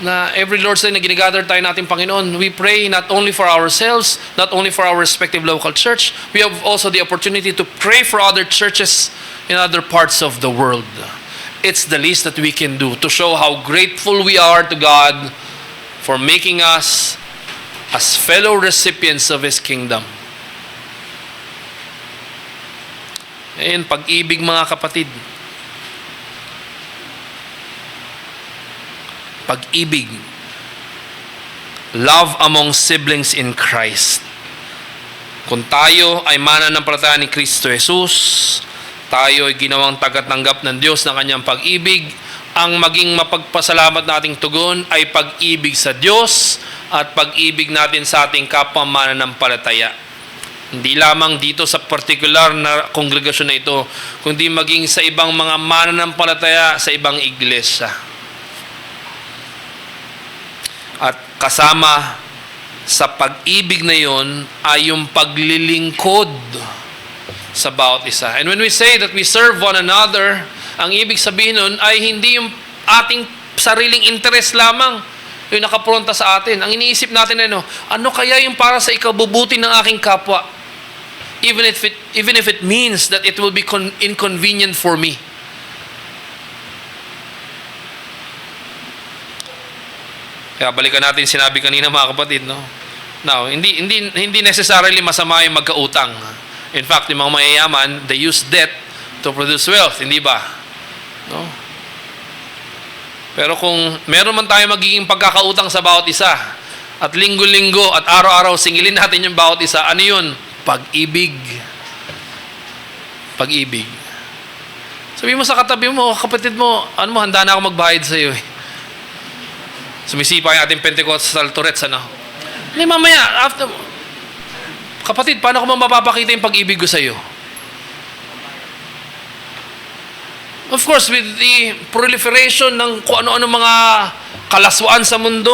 Na every Lord's Day na ginigather tayo natin, Panginoon, we pray not only for ourselves, not only for our respective local church, we have also the opportunity to pray for other churches in other parts of the world. It's the least that we can do to show how grateful we are to God for making us as fellow recipients of His kingdom. Ayun, pag-ibig mga kapatid. Pag-ibig. Love among siblings in Christ. Kung tayo ay mananampalataya ni Kristo Jesus, tayo ay ginawang tagatanggap ng Diyos ng kanyang pag-ibig, ang maging mapagpasalamat nating tugon ay pag-ibig sa Diyos at pag-ibig natin sa ating kapwa mananampalataya. Hindi lamang dito sa particular na kongregasyon na ito, kundi maging sa ibang mga mananampalataya sa ibang iglesia. At kasama sa pag-ibig na yon ay yung paglilingkod sa bawat isa. And when we say that we serve one another, ang ibig sabihin nun ay hindi yung ating sariling interest lamang yung nakapronta sa atin. Ang iniisip natin ay ano kaya yung para sa ikabubuti ng aking kapwa? Even if it means that it will be inconvenient for me. Kaya balikan natin sinabi kanina mga kapatid, no? Now, hindi necessarily masama yung magkautang. In fact, yung mga mayayaman, they use debt to produce wealth, hindi ba? No? Pero kung meron man tayo magiging pagkakautang sa bawat isa, at linggo-linggo at araw-araw singilin natin yung bawat isa, ano yun? Pag-ibig. Pag-ibig. Sabi mo sa katabi mo, kapatid mo, ano mo, handa na ako magbayad sa iyo eh. Sumisipa yung ating Pentecostal Tourette's, ano? Hindi, mamaya, after, kapatid, paano ko mapapakita yung pag-ibig ko sa iyo? Of course, with the proliferation ng kung ano-ano mga kalaswaan sa mundo,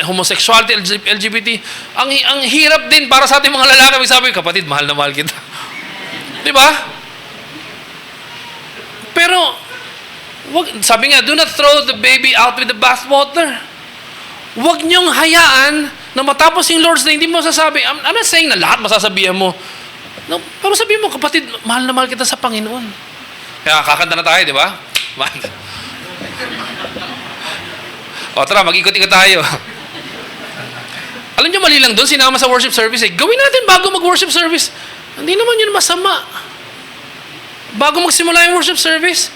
homosexuality, LGBT, ang hirap din para sa ating mga lalaki. Sabi, kapatid, mahal na mahal kita. Di ba? Pero, sabi nga, do not throw the baby out with the bathwater. Huwag niyong hayaan na matapos yung Lord's Day, hindi mo sasabi. I'm not saying na lahat masasabihan mo. No, pero sabihin mo, kapatid, mahal na mahal kita sa Panginoon. Kaya kakanta na tayo, di ba? O tara, mag-ikot-ikot tayo. Alam nyo, mali lang doon, sinama sa worship service eh. Gawin natin bago mag-worship service. Hindi naman yun masama. Bago magsimula yung worship service,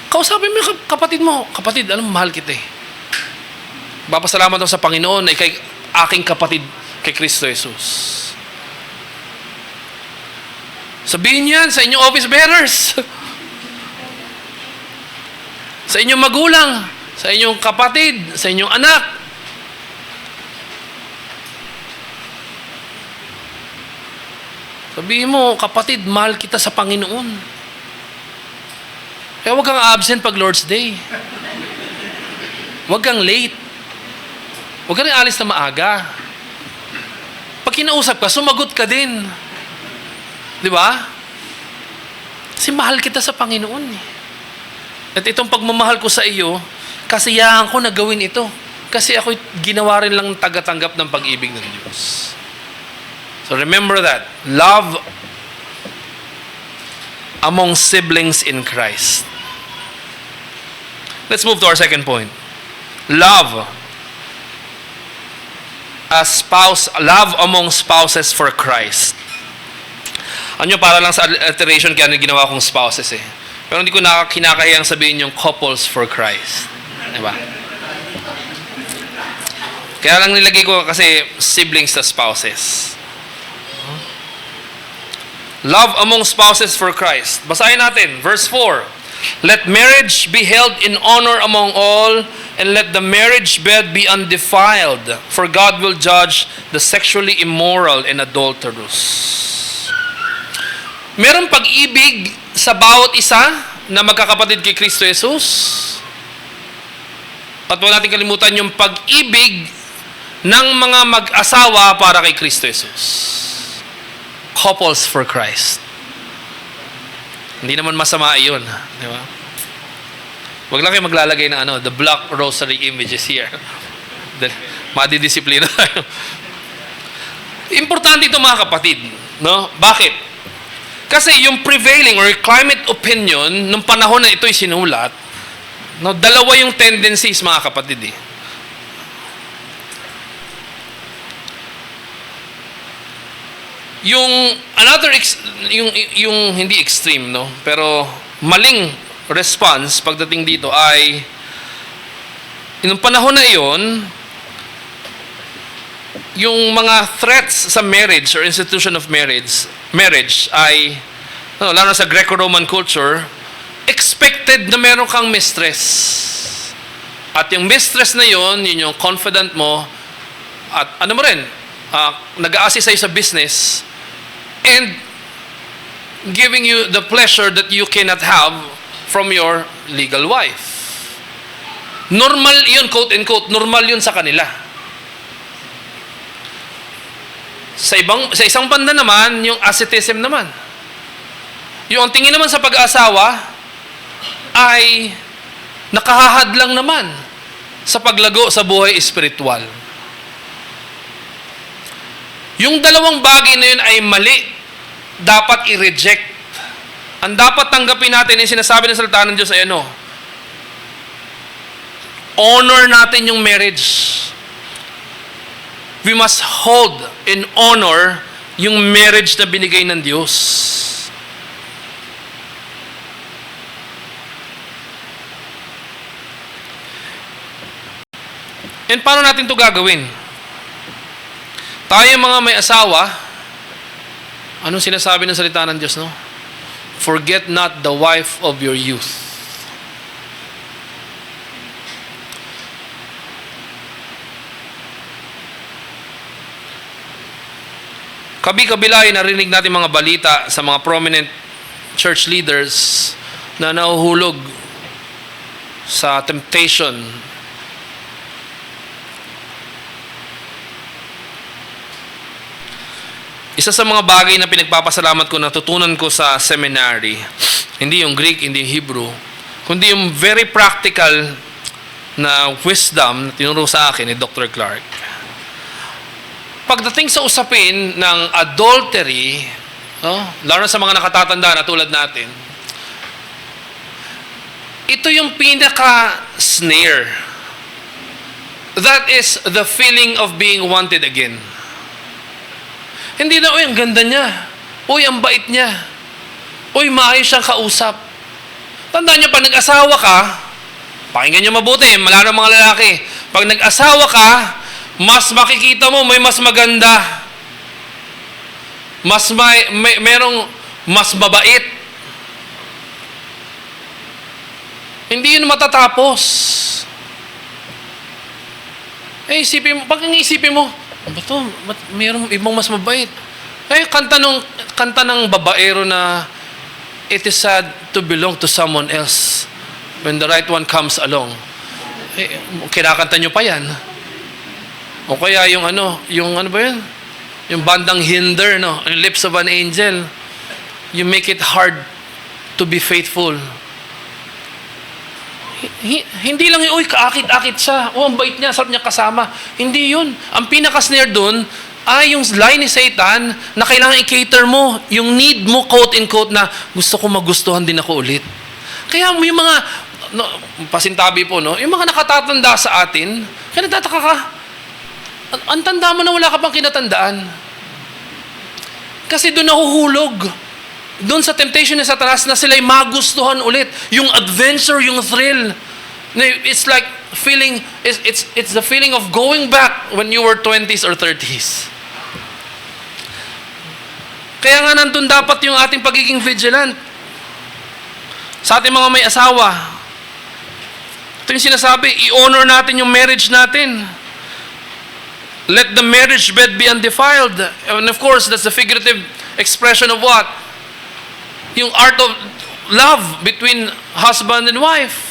kausapin mo yung kapatid mo. Kapatid, alam mo, mahal kita eh. Papasalamat ako sa Panginoon ay kay aking kapatid, kay Kristo Jesus. Sabihin yan sa inyong office bearers. Sa inyong magulang, sa inyong kapatid, sa inyong anak. Sabihin mo, kapatid, mahal kita sa Panginoon. Kaya huwag kang absent pag Lord's Day. Huwag kang late. Huwag kang alis na maaga. Pag kinausap ka, sumagot ka din. Di ba? Kasi mahal kita sa Panginoon eh. At itong pagmamahal ko sa iyo, kasiyahan ko na gawin ito. Kasi ako ginawa rin lang tagatanggap ng pag-ibig ng Diyos. So remember that. Love among siblings in Christ. Let's move to our second point. Love among spouses for Christ. Ano para lang sa alliteration kaya ginawa kong spouses eh. Pero hindi ko kinakahiyang sabihin yung couples for Christ. Diba? Kaya lang nilagay ko kasi siblings na spouses. Love among spouses for Christ. Basahin natin, verse 4. Let marriage be held in honor among all, and let the marriage bed be undefiled, for God will judge the sexually immoral and adulterous. Merong pag-ibig sa bawat isa na magkakapatid kay Kristo Jesus. At wala natin kalimutan yung pag-ibig ng mga mag-asawa para kay Kristo Jesus. Couples for Christ. Hindi naman masama yun. Di ba? Huwag lang kayo maglalagay ng the black rosary images here. Madidisiplina tayo. Importante ito mga kapatid. No? Bakit? Kasi yung prevailing or climate opinion nung panahon na ito'y sinulat, no, dalawa yung tendencies mga kapatid eh. Yung yung hindi extreme, no, pero maling response pagdating dito ay nung panahon na iyon, yung mga threats sa marriage or institution of marriage ay lalo sa Greco-Roman culture, expected na meron kang mistress. At yung mistress na yun yung confidant mo at ano mo rin, nag-a-assist sa'yo sa business and giving you the pleasure that you cannot have from your legal wife. Normal yun, quote-unquote, normal yun sa kanila. Sa isang banda naman, yung asceticism naman. Yung tingin naman sa pag-aasawa ay nakahahad lang naman sa paglago sa buhay espiritual. Yung dalawang bagay na yun ay mali. Dapat i-reject. Ang dapat tanggapin natin yung sinasabi ng salita ng Diyos ay honor natin yung marriage. We must hold in honor yung marriage na binigay ng Diyos. And paano natin ito gagawin? Tayo mga may asawa, anong sinasabi ng salita ng Diyos, no? Forget not the wife of your youth. Kabi-kabila ay narinig natin mga balita sa mga prominent church leaders na nahuhulog sa temptation. Isa sa mga bagay na pinagpapasalamat ko, natutunan ko sa seminary, hindi yung Greek, hindi yung Hebrew, kundi yung very practical na wisdom na tinuro sa akin ni Dr. Clark. Pagdating sa usapin ng adultery, lalo na sa mga nakatatanda na tulad natin, ito yung pinaka-snare. That is the feeling of being wanted again. Hindi na, ang ganda niya. Ang bait niya. Maayos siyang kausap. Tandaan niyo, pag nag-asawa ka, pakinggan niyo mabuti, malalo ng mga lalaki. Pag nag-asawa ka, mas makikita mo may mas maganda. Merong mas mabait. Hindi yun matatapos. Pag isipin mo, ba't mayroong ibang mas mabait? Kanta ng babaero na it is sad to belong to someone else when the right one comes along. Kinakanta nyo pa yan. O kaya yung ano ba yun? Yung bandang Hinder, no? Lips of an Angel. You make it hard to be faithful. Hindi lang kaakit-akit siya. Ang bait niya, sarap niya kasama. Hindi yun. Ang pinaka-snare dun ay yung lie ni Satan na kailangan i-cater mo. Yung need mo, quote-unquote, na gusto ko magustuhan din ako ulit. Kaya yung mga, pasintabi po, no? Yung mga nakatatanda sa atin, kaya nagtataka ka, ang tanda mo na wala ka pang kinatandaan. Kasi doon nahuhulog. Doon sa temptation ni Satanas na sila'y magustuhan ulit. Yung adventure, yung thrill. It's like feeling, it's the feeling of going back when you were 20s or 30s. Kaya nga nandun dapat yung ating pagiging vigilant. Sa ating mga may asawa, ito yung sinasabi, i-honor natin yung marriage natin. Let the marriage bed be undefiled. And of course, that's the figurative expression of what? Yung art of love between husband and wife.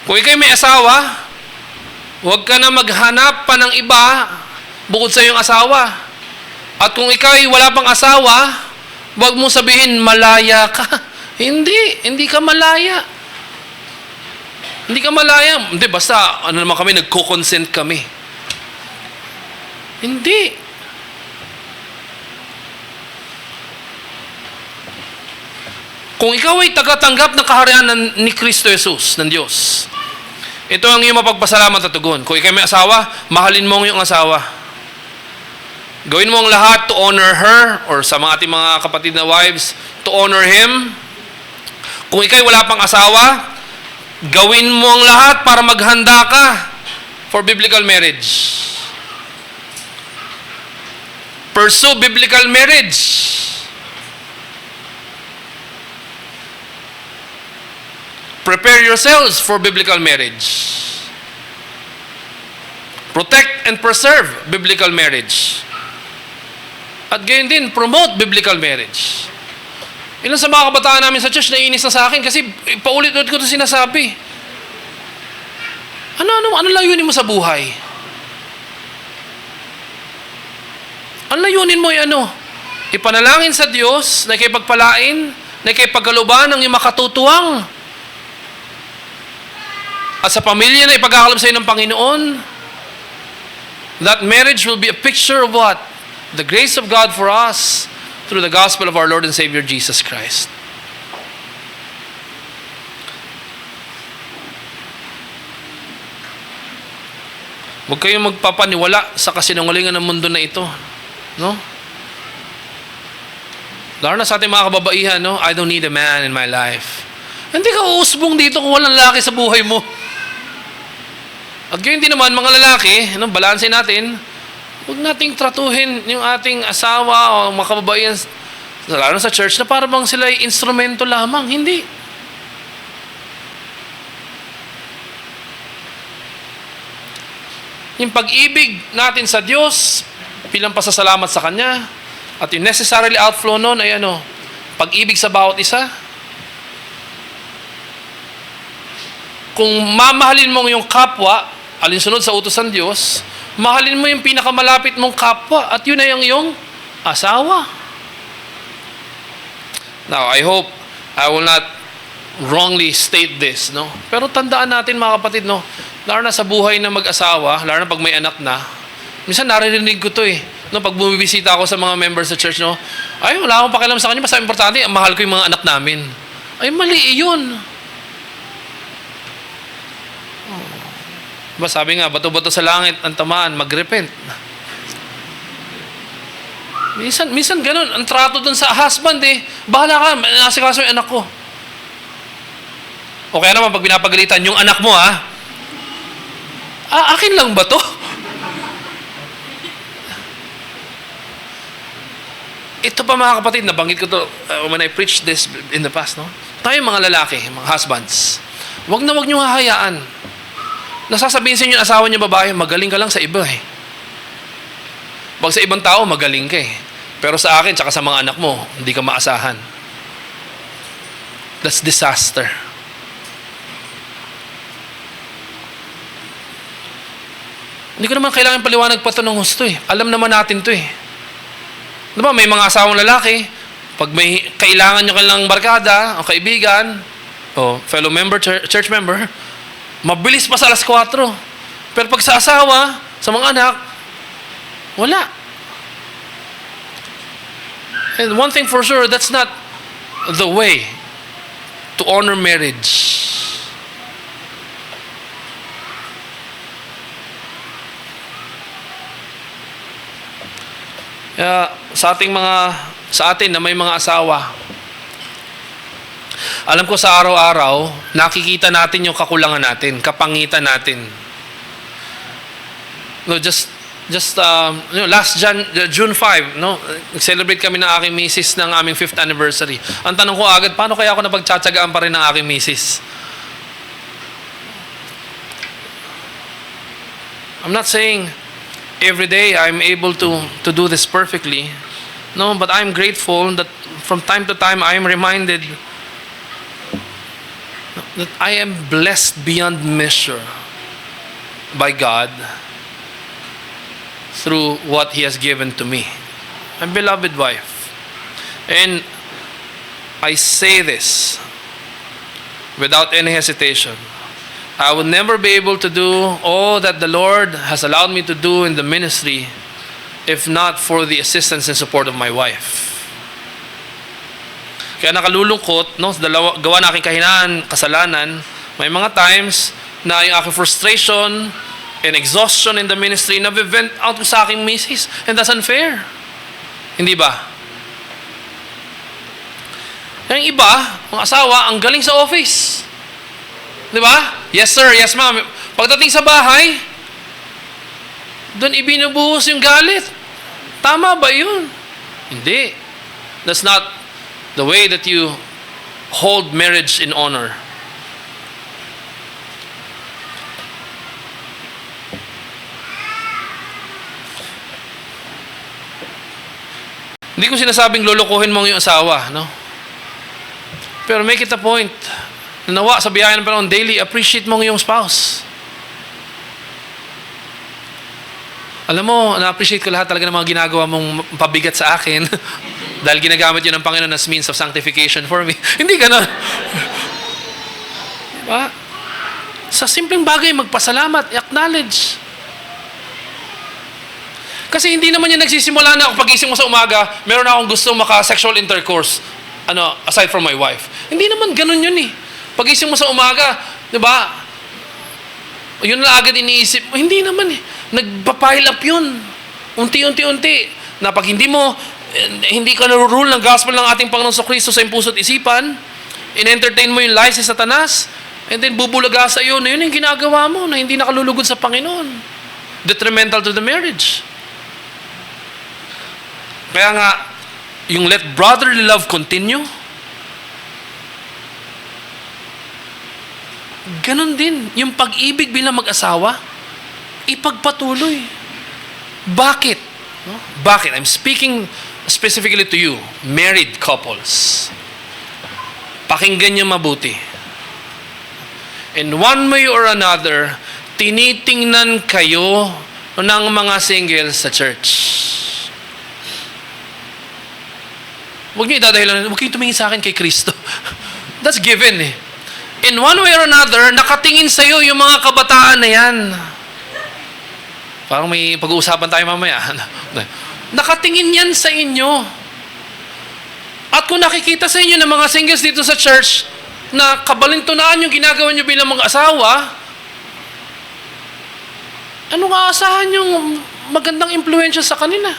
Kung ikay may asawa, huwag ka na maghanap pa ng iba bukod sa iyong asawa. At kung ikay wala pang asawa, huwag mo sabihin malaya ka. Hindi ka malaya. Hindi ka malaya. Hindi, basta ano naman kami, nagko-consent kami. Hindi. Kung ikaw ay tagatanggap ng kaharian ni Kristo Jesus, ng Diyos, ito ang iyong mapagpasalamat at tugon. Kung ikaw may asawa, mahalin mo ang iyong asawa. Gawin mo ang lahat to honor her, or sa mga ating mga kapatid na wives, to honor him. Kung ikaw wala pang asawa, gawin mo ang lahat para maghanda ka for biblical marriage. Pursue biblical marriage. Prepare yourselves for biblical marriage. Protect and preserve biblical marriage. At gayon din, promote biblical marriage. Ilan sa mga kabataan namin sa church naiinis na sa akin kasi paulit-ulit ko ito sinasabi. Ano layunin mo sa buhay? Ang layunin mo ay ano? Ipanalangin sa Diyos na ikipagpalain, na ikipagkaluban ng iyong makatutuwang. At sa pamilya na ipagkakalab sa iyo ng Panginoon, that marriage will be a picture of what? The grace of God for us through the gospel of our Lord and Savior Jesus Christ. Huwag kayong magpapaniwala sa kasinungalingan ng mundo na ito. No? Lalo na sa ating mga kababaihan, no? I don't need a man in my life. Hindi ka uusbong dito kung walang lalaki sa buhay mo. At gayon din naman, mga lalaki, balansin natin, huwag nating tratuhin yung ating asawa o mga kababaihan, lalo sa church, na para bang sila ay instrumento lamang. Hindi. Yung pag-ibig natin sa Diyos, bilang pasasalamat sa Kanya, at yung necessarily outflow nun ay pag-ibig sa bawat isa. Kung mamahalin mo yung kapwa, alinsunod sa utos ng Diyos, mahalin mo yung pinakamalapit mong kapwa at yun ay ang iyong asawa. Now, I hope I will not wrongly state this, no? Pero tandaan natin mga kapatid, no? Lalo na sa buhay ng mag-asawa, lalo na pag may anak na, minsan naririnig ko to no, pag bumibisita ako sa mga members sa church, no? Ay, wala akong pakialam sa kanya, basta importante, mahal ko yung mga anak namin. Ay, mali yun. Diba sabi nga, bato-bato sa langit ang tamaan, mag-repent. Minsan ganun, ang trato dun sa husband bahala ka, nasikaso yung anak ko. O kaya naman, pag pinapagalitan yung anak mo akin lang ba to? Ito pa mga kapatid, nabanggit ko to when I preached this in the past, no? Tayo mga lalaki, mga husbands, wag nyo hahayaan. Nasasabihin sa inyo yung asawa niyo babae, magaling ka lang sa iba Pag sa ibang tao, magaling ka Pero sa akin, tsaka sa mga anak mo, hindi ka maasahan. That's disaster. Hindi ko naman kailangan paliwanag pa ito ng gusto Alam naman natin ito Diba, may mga asawang lalaki, pag may kailangan nyo kailang barkada, o kaibigan, o fellow member, church member, mabilis pa sa alas 4. Pero pag sa asawa, sa mga anak, wala. And one thing for sure, that's not the way to honor marriage. Sa atin na may mga asawa, alam ko sa araw-araw, nakikita natin yung kakulangan natin, kapangitan natin. No, just June 5, no? Nag-celebrate kami ng aking misis ng aming 5th anniversary. Ang tanong ko agad, paano kaya ako napagtsatsagaan pa rin ng aking misis? I'm not saying every day I'm able to do this perfectly. No, but I'm grateful that from time to time I am reminded that I am blessed beyond measure by God through what He has given to me, my beloved wife. And I say this without any hesitation. I will never be able to do all that the Lord has allowed me to do in the ministry if not for the assistance and support of my wife. Kaya nakalulungkot, no, gawa na aking kahinaan, kasalanan, may mga times na yung aking frustration and exhaustion in the ministry na vent out ko sa aking misis. And that's unfair. Hindi ba? Yung iba, ang asawa, ang galing sa office. Di ba? Yes sir, yes ma'am. Pagdating sa bahay, doon ibinubuhos yung galit. Tama ba yun? Hindi. That's not the way that you hold marriage in honor. Hindi ko sinasabing lulukuhin mo yung asawa, no? Pero make it a point. Nawa sa biyaya ng panahon, daily, appreciate mo yung spouse. Alam mo, na-appreciate ko lahat talaga ng mga ginagawa mong pabigat sa akin dahil ginagamit yun ng Panginoon as means of sanctification for me. Hindi ganon. Diba? Sa simpleng bagay, magpasalamat, acknowledge. Kasi hindi naman yan nagsisimula na ako pagising mo sa umaga, meron akong gusto maka-sexual intercourse aside from my wife. Hindi naman ganun yun eh. Pagising mo sa umaga, di ba? Yun na agad iniisip mo. Hindi naman eh. Nagpa-pile up yun. Unti-unti-unti. Na pag hindi ka narurule ng gospel ng ating Panginoon sa Kristo sa iyong puso't isipan, in-entertain mo yung lies ni Satanas, and then bubulaga sa iyo, na yun yung ginagawa mo, na hindi nakalulugod sa Panginoon. Detrimental to the marriage. Kaya nga, yung let brotherly love continue, ganon din, yung pag-ibig bilang mag-asawa, ipagpatuloy. Bakit? No? Bakit? I'm speaking specifically to you, married couples. Pakinggan niyo mabuti. In one way or another, tinitingnan kayo ng mga singles sa church. Huwag niyo idadahilan, huwag kayong tumingin sa akin kay Kristo. That's given eh. In one way or another, nakatingin sa iyo yung mga kabataan na yan. Parang may pag-uusapan tayo mamaya. Nakatingin yan sa inyo. At kung nakikita sa inyo ng mga singles dito sa church na kabalintunaan yung ginagawa nyo bilang mga asawa, anong aasahan yung magandang impluensya sa kanila?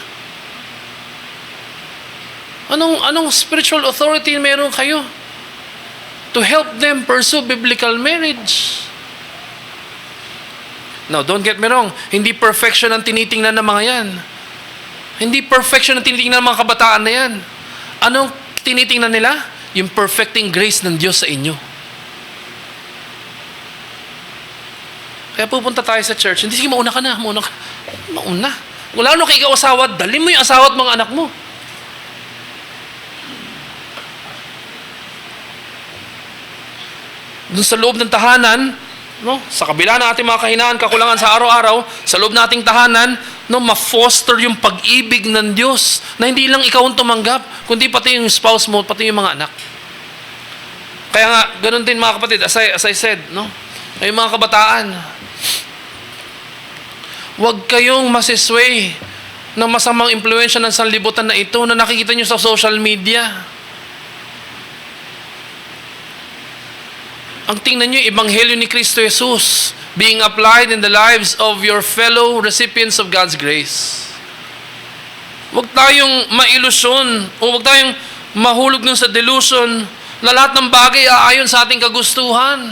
Anong spiritual authority meron kayo to help them pursue biblical marriage? Now, don't get me wrong. Hindi perfection ang tinitingnan ng mga yan. Hindi perfection ang tinitingnan ng mga kabataan na yan. Anong tinitingnan nila? Yung perfecting grace ng Diyos sa inyo. Kaya pupunta tayo sa church. Hindi, sige, mauna ka na. Mauna. Wala nung kay ikaw asawa, dali mo yung asawa at mga anak mo. Doon sa loob ng tahanan, no, sa kabila ng ating mga kahinaan, kakulangan sa araw-araw, sa loob nating tahanan, no, ma-foster yung pag-ibig ng Diyos na hindi lang ikaw ang tumanggap, kundi pati yung spouse mo, pati yung mga anak. Kaya nga, ganun din mga kapatid, as I said, no, ay mga kabataan, huwag kayong masisway ng masamang impluensya ng sanlibutan na ito na nakikita nyo sa social media. Ang tingnan nyo, Ebanghelyo ni Kristo Jesus being applied in the lives of your fellow recipients of God's grace. Huwag tayong mailusyon o huwag tayong mahulog nun sa delusion na lahat ng bagay aayon sa ating kagustuhan.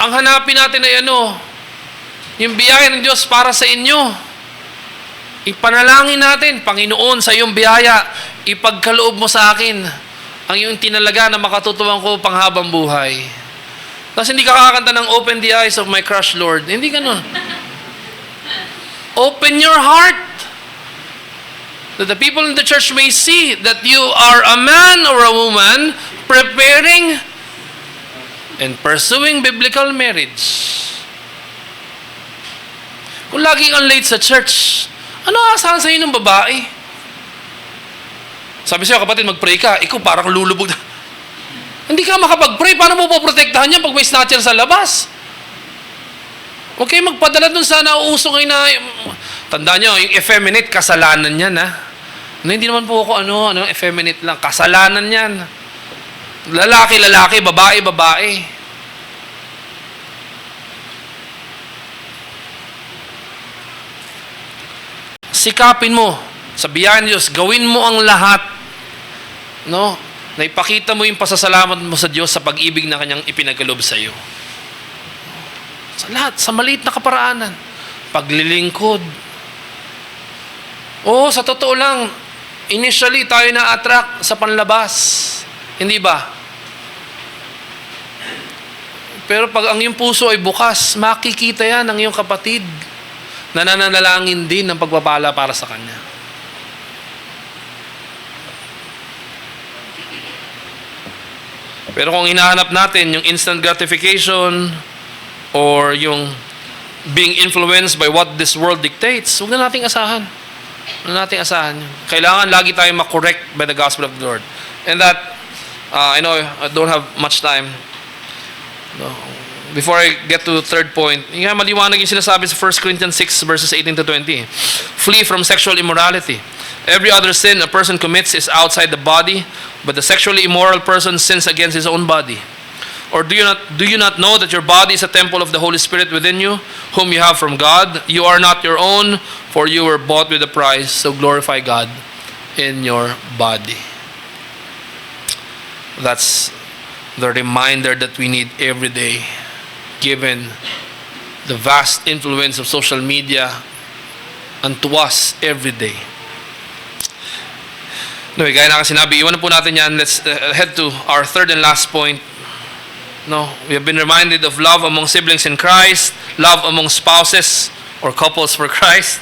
Ang hanapin natin ay Yung biyaya ng Diyos para sa inyo. Ipanalangin natin, Panginoon, sa iyong biyaya, ipagkaloob mo sa akin ang iyong tinalaga na makatutuwang ko panghabang buhay. Tapos hindi ka kakanta ng open the eyes of my crush, Lord. Hindi ganun. Open your heart that the people in the church may see that you are a man or a woman preparing and pursuing biblical marriage. Kung laging ang late sa church, ano aasahan sa'yo ng babae? Sabi sa'yo, kapatid, mag-pray ka. Ikaw parang lulubog. Hindi ka makapag-pray. Paano mo poprotektahan niya pag may snatcher sa labas? Huwag kayo magpadala dun sa nauuso ngayon na... Tandaan nyo, yung effeminate, kasalanan yan, ha? Hindi naman po ako, effeminate lang. Kasalanan yan. Lalaki, babae, babae. Sikapin mo sa biyaya ng Diyos, gawin mo ang lahat, no? Na ipakita mo yung pasasalamat mo sa Diyos sa pag-ibig na kanyang ipinagkaloob sa iyo. Sa lahat, sa maliit na kaparaanan, paglilingkod. Oo, sa totoo lang, initially tayo na-attract sa panlabas. Hindi ba? Pero pag ang iyong puso ay bukas, makikita yan ng iyong kapatid na nananalangin din ng pagpapala para sa kanya. Pero kung hinahanap natin yung instant gratification or yung being influenced by what this world dictates, huwag na nating asahan. Huwag na nating asahan. Kailangan lagi tayo makorect by the gospel of the Lord. And that, I know I don't have much time. No. Before I get to the third point, yung maliwanag yung sinasabi sa 1 Corinthians 6 verses 18 to 20. Flee from sexual immorality. Every other sin a person commits is outside the body, but the sexually immoral person sins against his own body. Or do you not know that your body is a temple of the Holy Spirit within you, whom you have from God? You are not your own, for you were bought with a price, so glorify God in your body. That's the reminder that we need every day, given the vast influence of social media unto us every day. Anyway, gaya na sinabi, iwan na po natin yan. Let's head to our third and last point. No, we have been reminded of love among siblings in Christ, love among spouses or couples for Christ.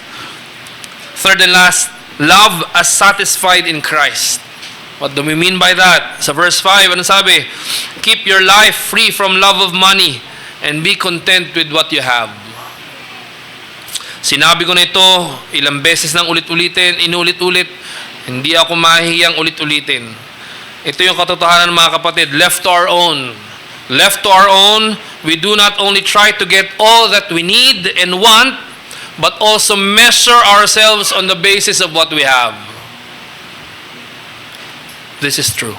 Third and last, love as satisfied in Christ. What do we mean by that? Sa verse 5, ano sabi? Keep your life free from love of money and be content with what you have. Sinabi ko na ito, ilang beses nang inulit-ulit, hindi ako mahihiyang ulit-ulitin. Ito yung katotohanan mga kapatid, left to our own, we do not only try to get all that we need and want, but also measure ourselves on the basis of what we have. This is true.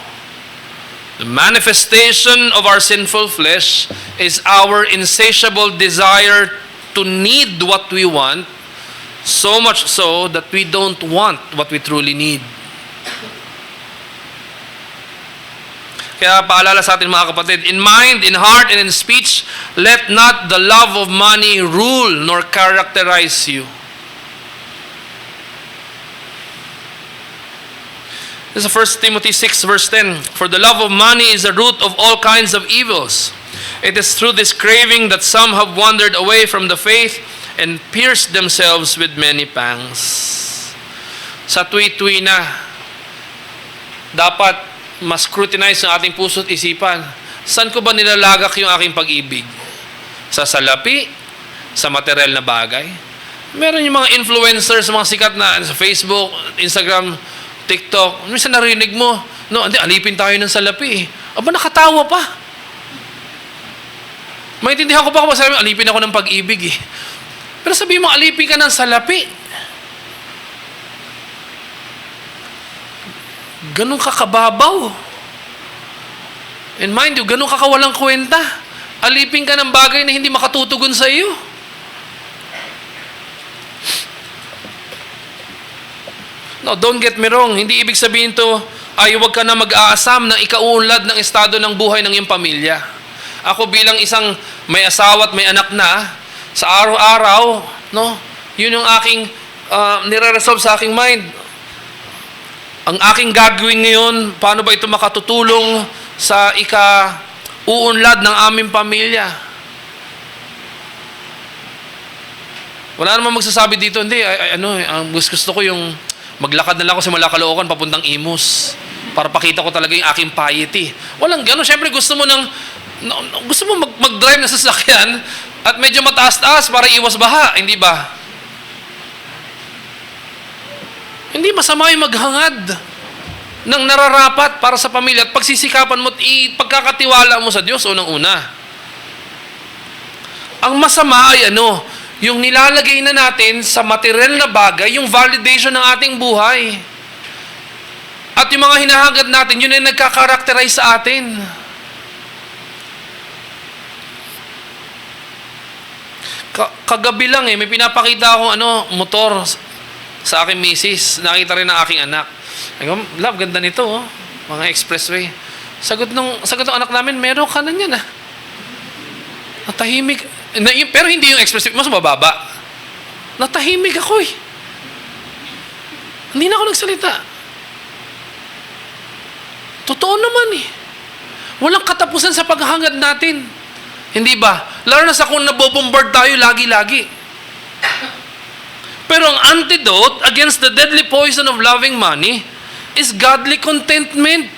The manifestation of our sinful flesh is our insatiable desire to need what we want, so much so that we don't want what we truly need. Kaya paalala sa atin mga kapatid, in mind, in heart, and in speech, let not the love of money rule nor characterize you. This is 1 Timothy 6 verse 10. For the love of money is the root of all kinds of evils. It is through this craving that some have wandered away from the faith and pierced themselves with many pangs. Sa tuwi-tuwi na, dapat mas scrutinize ang ating puso at isipan. Saan ko ba nilalagak yung aking pag-ibig? Sa salapi? Sa material na bagay? Meron yung mga influencers, mga sikat na sa Facebook, Instagram, TikTok. Minsan narinig mo, no, hindi, alipin tayo ng salapi. Aba, nakatawa pa. Maintindihan ko pa kung sabi, alipin ako ng pag-ibig eh. Pero sabi mo, alipin ka ng salapi. Ganun ka kababaw. And mind you, ganun ka kawalang kwenta. Alipin ka ng bagay na hindi makatutugon sa iyo. No, don't get me wrong. Hindi ibig sabihin to, ay huwag ka na mag-aasam ng ikauunlad ng estado ng buhay ng iyong pamilya. Ako bilang isang may asawa at may anak na, Sa araw-araw, no? Yun yung aking nire-resolve sa aking mind. Ang aking gagawin ngayon, paano ba ito makatutulong sa uunlad ng aming pamilya? Wala namang magsasabi dito, hindi, ang gusto ko yung maglakad na lang ako sa Caloocan papuntang Imus para pakita ko talaga yung aking piety. Walang gano'n. Siyempre gusto mo mag-drive na sasakyan at medyo mataas-taas para iwas baha, hindi ba? Hindi masama yung maghangad ng nararapat para sa pamilya at pagsisikapan mo at pagkakatiwala mo sa Diyos unang-una. Ang masama ay yung nilalagay na natin sa material na bagay, yung validation ng ating buhay. At yung mga hinahangad natin, yun ay nagkakarakterize sa atin. Kagabi lang may pinapakita akong motor sa aking misis. Nakita rin ng aking anak. Love, ganda nito, mga expressway. Sagot ng anak namin, meron ka na yan, Natahimik. Pero hindi yung expressway, mas mababa. Natahimik ako Hindi na ako nagsalita. Totoo naman Walang katapusan sa paghahangad natin. Hindi ba? Lalo na sa kung nabobombard tayo lagi-lagi. Pero ang antidote against the deadly poison of loving money is godly contentment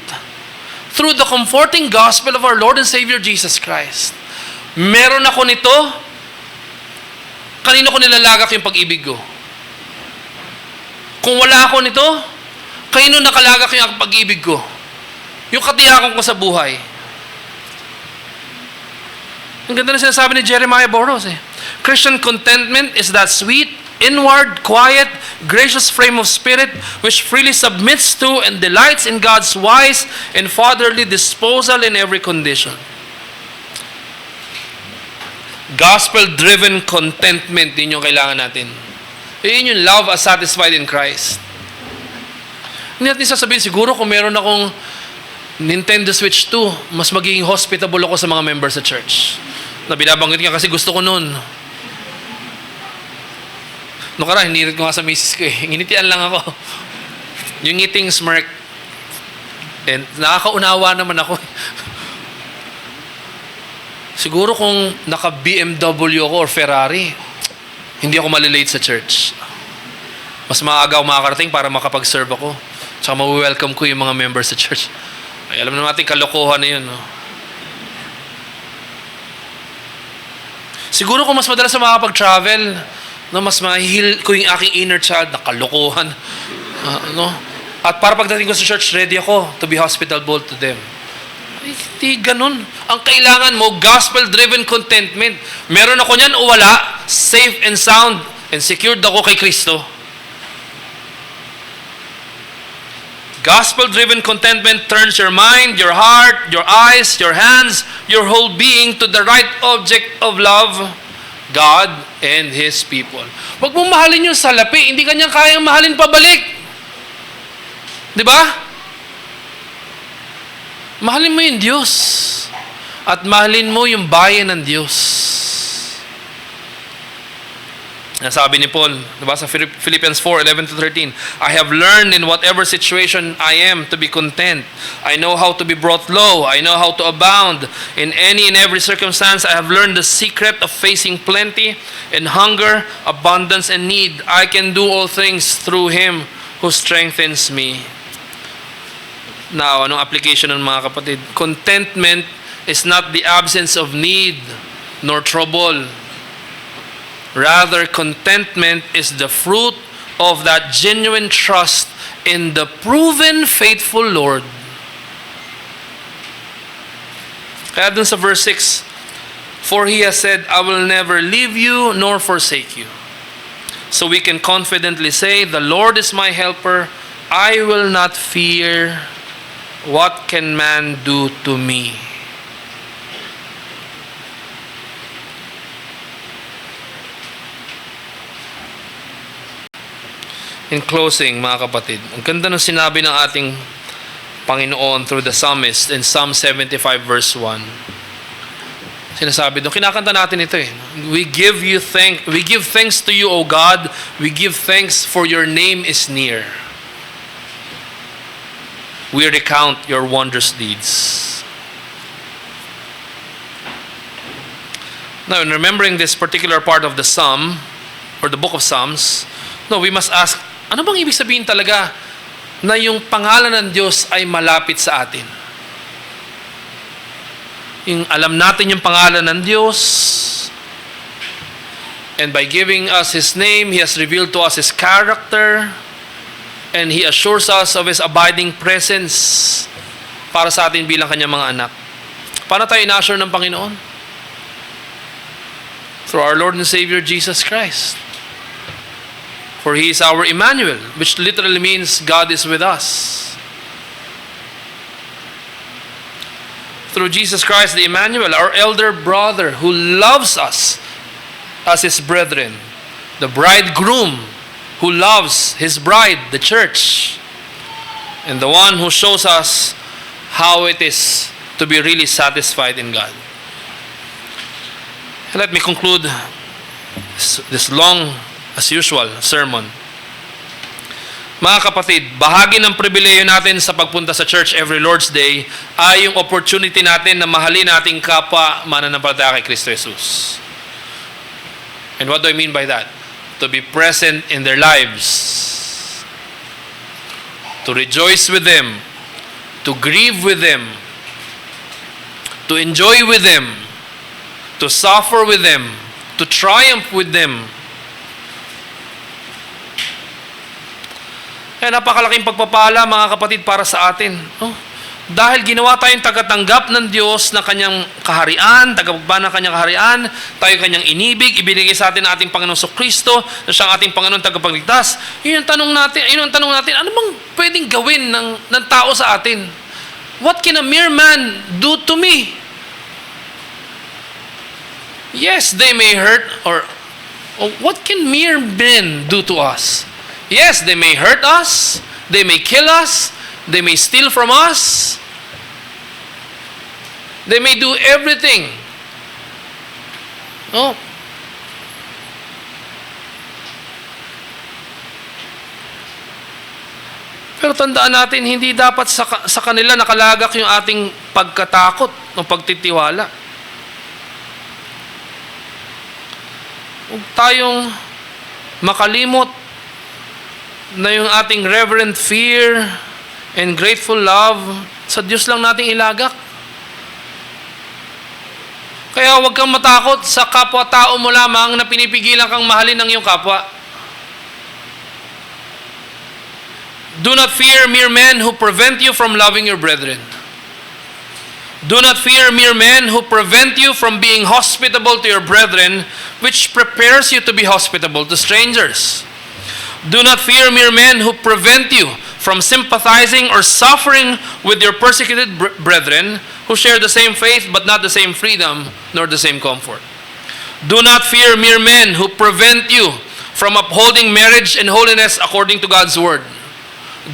through the comforting gospel of our Lord and Savior Jesus Christ. Meron ako nito, kanino ko nilalagak yung pag-ibig ko? Kung wala ako nito, kanino nakalagak yung pag-ibig ko? Yung katiyakan ko sa buhay. Ang ganda na sinasabi ni Jeremiah Boros Christian contentment is that sweet, inward, quiet, gracious frame of spirit which freely submits to and delights in God's wise and fatherly disposal in every condition. Gospel-driven contentment, yun yung kailangan natin. Yun yung love as satisfied in Christ. Hindi natin sasabihin, siguro kung meron akong Nintendo Switch 2, mas magiging hospitable ako sa mga members sa church. Na binabanggit nga kasi gusto ko nun. Hinirit ko nga sa misis ko Nginitian lang ako. Yung ngiting smirk. And nakakaunawa naman ako. Siguro kung naka-BMW ako or Ferrari, hindi ako malilate sa church. Mas maaga ako makakarating para makapag-serve ako. Tsaka ma-welcome ko yung mga members sa church. Ay, alam naman natin, kalokohan na yun. Siguro kung mas madalas na makapag-travel, mas ma-heal ko yung aking inner child, nakalokohan. At para pagdating ko sa church, ready ako to be hospitable to them. Hindi ganun. Ang kailangan mo, gospel-driven contentment. Meron ako niyan o wala, safe and sound and secured ako kay Kristo. Gospel-driven contentment turns your mind, your heart, your eyes, your hands, your whole being to the right object of love, God and His people. Huwag mong mahalin yung salapi, hindi kanya kayang mahalin pabalik. Di ba? Mahalin mo yung Diyos. At mahalin mo yung bayan ng Diyos. Sabi ni Paul, diba, sa Philippians 4:11-13, I have learned in whatever situation I am to be content. I know how to be brought low. I know how to abound. In any and every circumstance, I have learned the secret of facing plenty and hunger, abundance and need. I can do all things through Him who strengthens me. Now, anong application ng mga kapatid? Contentment is not the absence of need nor trouble. Rather, contentment is the fruit of that genuine trust in the proven faithful Lord. Kaya dun sa verse 6, for He has said, I will never leave you nor forsake you. So we can confidently say, the Lord is my helper. I will not fear. What can man do to me? In closing, mga kapatid, ang ganda ng sinabi ng ating Panginoon through the psalmist in Psalm 75 verse 1. Sinasabi doon, kinakanta natin ito eh. We give thanks to you, O God. We give thanks for your name is near. We recount your wondrous deeds. Now, in remembering this particular part of the Psalm, or the book of Psalms, we must ask, ano bang ibig sabihin talaga na yung pangalan ng Diyos ay malapit sa atin? Yung alam natin yung pangalan ng Diyos, and by giving us His name, He has revealed to us His character, and He assures us of His abiding presence para sa atin bilang Kanyang mga anak. Paano tayo ina-assure ng Panginoon? Through our Lord and Savior Jesus Christ. For He is our Emmanuel, which literally means God is with us. Through Jesus Christ, the Emmanuel, our elder brother who loves us as His brethren. The bridegroom who loves His bride, the church. And the one who shows us how it is to be really satisfied in God. Let me conclude this long, as usual, sermon. Mga kapatid, bahagi ng pribileyo natin sa pagpunta sa church every Lord's Day ay yung opportunity natin na mahalin nating kapwa mananampalataya kay Kristo Jesus. And what do I mean by that? To be present in their lives. To rejoice with them. To grieve with them. To enjoy with them. To suffer with them. To triumph with them. Kaya napakalaking pagpapala, mga kapatid, para sa atin. Dahil ginawa tayong tagatanggap ng Diyos ng Kanyang kaharian, tagapagpana ng Kanyang kaharian, tayo Kanyang inibig, ibinigay sa atin ng ating Panginoong Kristo, na siyang ating Panginoon tagapagligtas. Yun ang tanong natin, ano bang pwedeng gawin ng tao sa atin? What can a mere man do to me? Yes, they may hurt, or what can mere men do to us? Yes, they may hurt us, they may kill us, they may steal from us, they may do everything. No? Pero tandaan natin, hindi dapat sa kanila nakalagak yung ating pagkatakot o pagtitiwala. Huwag tayong makalimot na yung ating reverent fear and grateful love sa Diyos lang nating ilagak. Kaya huwag kang matakot sa kapwa-tao mo lamang na pinipigilan kang mahalin ng iyong kapwa. Do not fear mere men who prevent you from loving your brethren. Do not fear mere men who prevent you from being hospitable to your brethren, which prepares you to be hospitable to strangers. Do not fear mere men who prevent you from sympathizing or suffering with your persecuted brethren who share the same faith but not the same freedom nor the same comfort. Do not fear mere men who prevent you from upholding marriage and holiness according to God's word.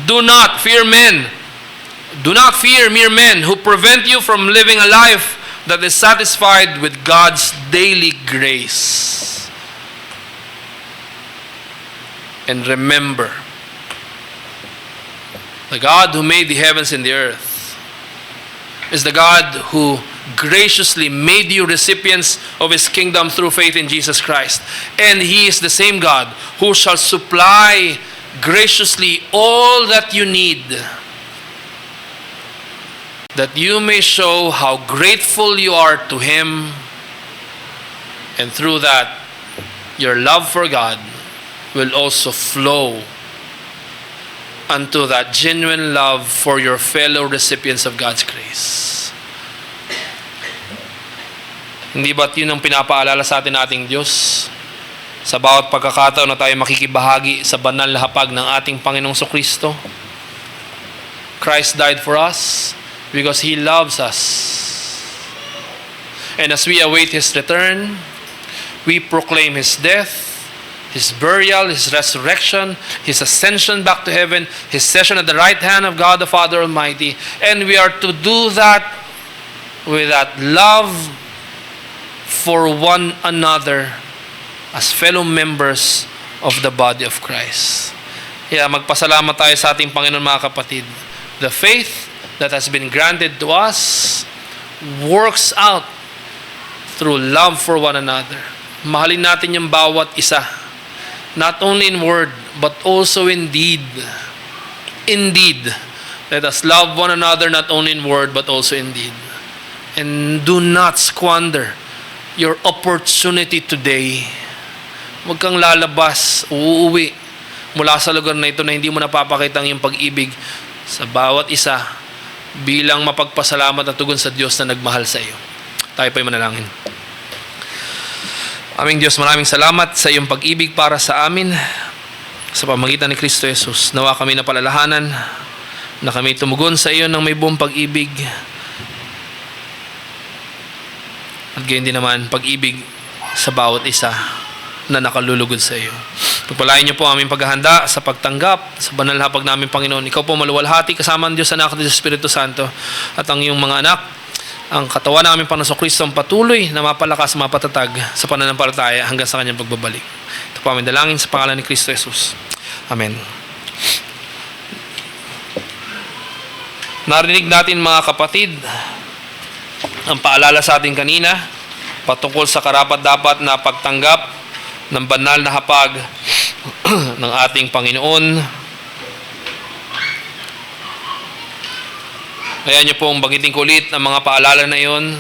Do not fear men. Do not fear mere men who prevent you from living a life that is satisfied with God's daily grace. And remember, the God who made the heavens and the earth is the God who graciously made you recipients of His kingdom through faith in Jesus Christ. And He is the same God who shall supply graciously all that you need, that you may show how grateful you are to Him, and through that, your love for God will also flow unto that genuine love for your fellow recipients of God's grace. Hindi ba't yun ang pinapaalala sa atin ating Diyos? Sa bawat pagkakataon na tayo makikibahagi sa banal na hapag ng ating Panginoong Kristo. Christ died for us because He loves us. And as we await His return, we proclaim His death, His burial, His resurrection, His ascension back to heaven, His session at the right hand of God the Father Almighty. And we are to do that with that love for one another as fellow members of the body of Christ. Kaya magpasalamat tayo sa ating Panginoon, mga kapatid. The faith that has been granted to us works out through love for one another. Mahalin natin yung bawat isa. Not only in word, but also in deed. Indeed, let us love one another not only in word, but also in deed. And do not squander your opportunity today. Huwag kang lalabas, uuwi mula sa lugar na ito na hindi mo napapakita ang iyong pag-ibig sa bawat isa bilang mapagpasalamat at tugon sa Diyos na nagmahal sa iyo. Tayo po'y manalangin. Aming Diyos, maraming salamat sa iyong pag-ibig para sa amin sa pamamagitan ni Kristo Jesus. Nawa kami napalalahanan na kami tumugon sa iyo ng may buong pag-ibig at gayon din naman pag-ibig sa bawat isa na nakalulugod sa iyo. Pagpalain niyo po aming paghahanda sa pagtanggap sa banal na hapag namin, Panginoon. Ikaw po maluwalhati kasama ng Diyos, Anak at Espiritu Santo at ang iyong mga anak. Ang katawan namin Panginoon Kristo ang patuloy na mapalakas, mapatatag sa pananampalataya hanggang sa kanyang pagbabalik. Ito po aming dalangin sa pangalan ni Kristo Jesus. Amen. Narinig natin, mga kapatid, ang paalala sa atin kanina patungkol sa karapat-dapat na pagtanggap ng banal na hapag ng ating Panginoon. Kaya niyo pong banggitin ko ulit ang mga paalala na iyon.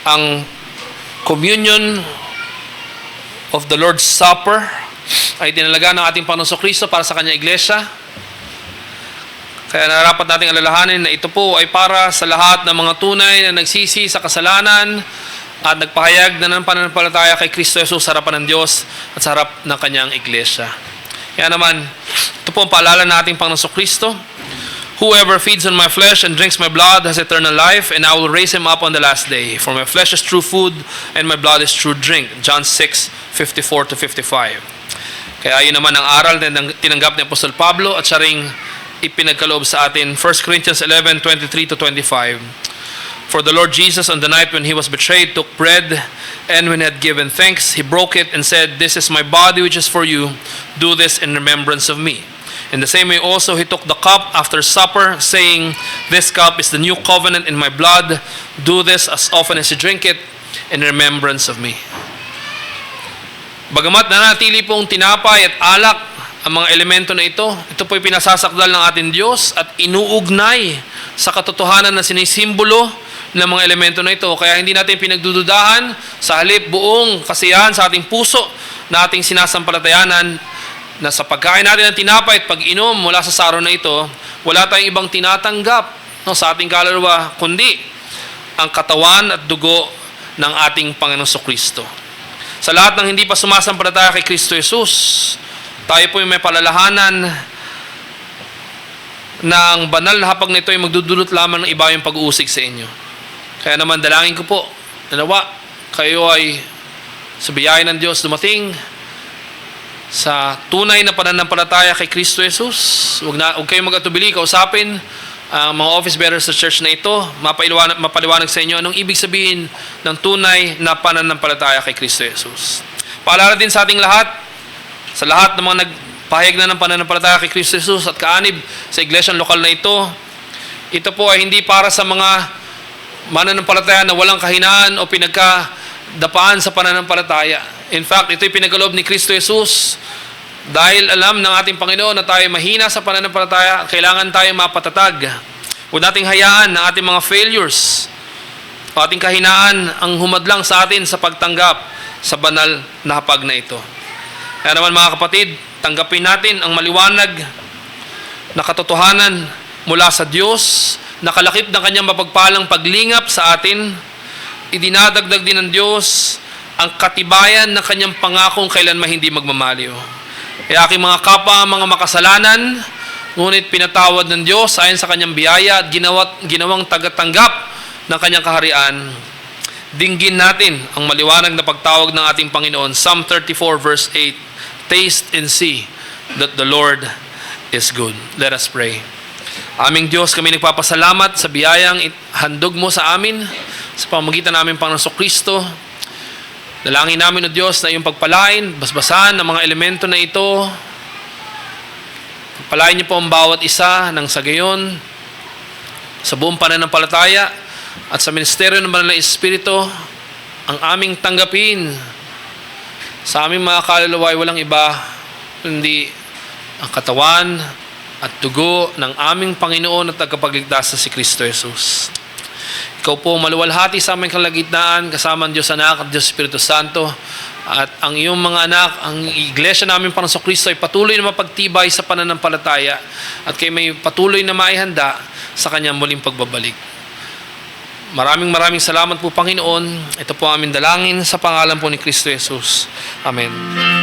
Ang communion of the Lord's Supper ay dinalaga ng ating Panginoon Kristo para sa kanyang iglesia. Kaya narapat nating alalahanin na ito po ay para sa lahat ng mga tunay na nagsisi sa kasalanan at nagpahayag na ng pananampalataya kay Kristo Jesus sa harapan ng Diyos at sa harap ng kanyang iglesia. Kaya naman, ito po ang paalala ng ating Panginoon Kristo. Whoever feeds on my flesh and drinks my blood has eternal life, and I will raise him up on the last day. For my flesh is true food, and my blood is true drink. John 6:54-55. Kaya yun naman ang aral na tinanggap ni Apostol Pablo at siya ring ipinagkaloob sa atin. 1 Corinthians 11:23-25. For the Lord Jesus, on the night when he was betrayed, took bread, and when he had given thanks, he broke it and said, "This is my body which is for you. Do this in remembrance of me." In the same way also he took the cup after supper, saying, "This cup is the new covenant in my blood. Do this as often as you drink it in remembrance of me." Bagamat nanatili pong tinapay at alak ang mga elemento na ito po'y pinasasakdal ng ating Diyos at inuugnay sa katotohanan na sinisimbolo ng mga elemento na ito. Kaya hindi natin pinagdududahan, sa halip buong kasiyahan sa ating puso na ating sinasampalatayanan na sa pagkain natin ng tinapay at pag-inom mula sa saro na ito, wala tayong ibang tinatanggap sa ating kaluluwa, kundi ang katawan at dugo ng ating Panginoong Kristo. Sa lahat ng hindi pa sumasampalataya kay Kristo Jesus, tayo po may palalahanan na ang banal na hapag na ito ay magdudulot lamang ng iba yung pag-uusig sa inyo. Kaya naman dalangin ko po, nawa kayo ay sa biyaya ng Diyos dumating sa tunay na pananampalataya kay Kristo Jesus. Huwag kayong mag-atubili, kausapin ang mga office bearers sa church na ito, mapaliwanag sa inyo anong ibig sabihin ng tunay na pananampalataya kay Kristo Jesus. Paalala din sa ating lahat, sa lahat ng mga nagpahayag na ng pananampalataya kay Kristo Jesus at kaanib sa iglesyang lokal na ito po ay hindi para sa mga mananampalataya na walang kahinaan o pinagkadapaan sa pananampalataya. In fact, ito'y pinagkaloob ni Kristo Jesus dahil alam ng ating Panginoon na tayo mahina sa pananampalataya, kailangan tayo mapatatag. Huwag nating hayaan ang ating mga failures o ating kahinaan ang humadlang sa atin sa pagtanggap sa banal na hapag na ito. Kaya naman mga kapatid, tanggapin natin ang maliwanag na katotohanan mula sa Diyos, nakalakip ng kanyang mapagpalang paglingap sa atin. Idinadagdag din ng Diyos ang katibayan ng kanyang pangakong kailanman hindi magmamaliw. Kaya aking mga kapwa, mga makasalanan, ngunit pinatawad ng Diyos ayon sa kanyang biyaya at ginawang tagatanggap ng kanyang kaharian, dinggin natin ang maliwanag na pagtawag ng ating Panginoon. Psalm 34 verse 8, "Taste and see that the Lord is good." Let us pray. Aming Diyos, kami nagpapasalamat sa biyayang handog mo sa amin sa pamamagitan namin Panginoon Kristo. Dalangin namin, O Diyos, na iyong pagpalain, basbasan ng mga elemento na ito. Pagpalain niyo po ang bawat isa ng sa gayon, sa buong pananampalataya at sa ministeryo ng Banal na Espiritu, ang aming tanggapin sa aming mga kaluluwa ay walang iba kundi ang katawan at dugo ng aming Panginoon at tagapagligtas na si Kristo Jesus. Ikaw po maluwalhati sa aming kalagitnaan, kasama ang Diyos Anak at Diyos Espiritu Santo, at ang iyong mga anak, ang iglesia namin para sa Kristo ay patuloy na mapagtibay sa pananampalataya at kayo may patuloy na maihanda sa kanyang muling pagbabalik. Maraming salamat po, Panginoon. Ito po ang aming dalangin sa pangalan po ni Kristo Jesus. Amen.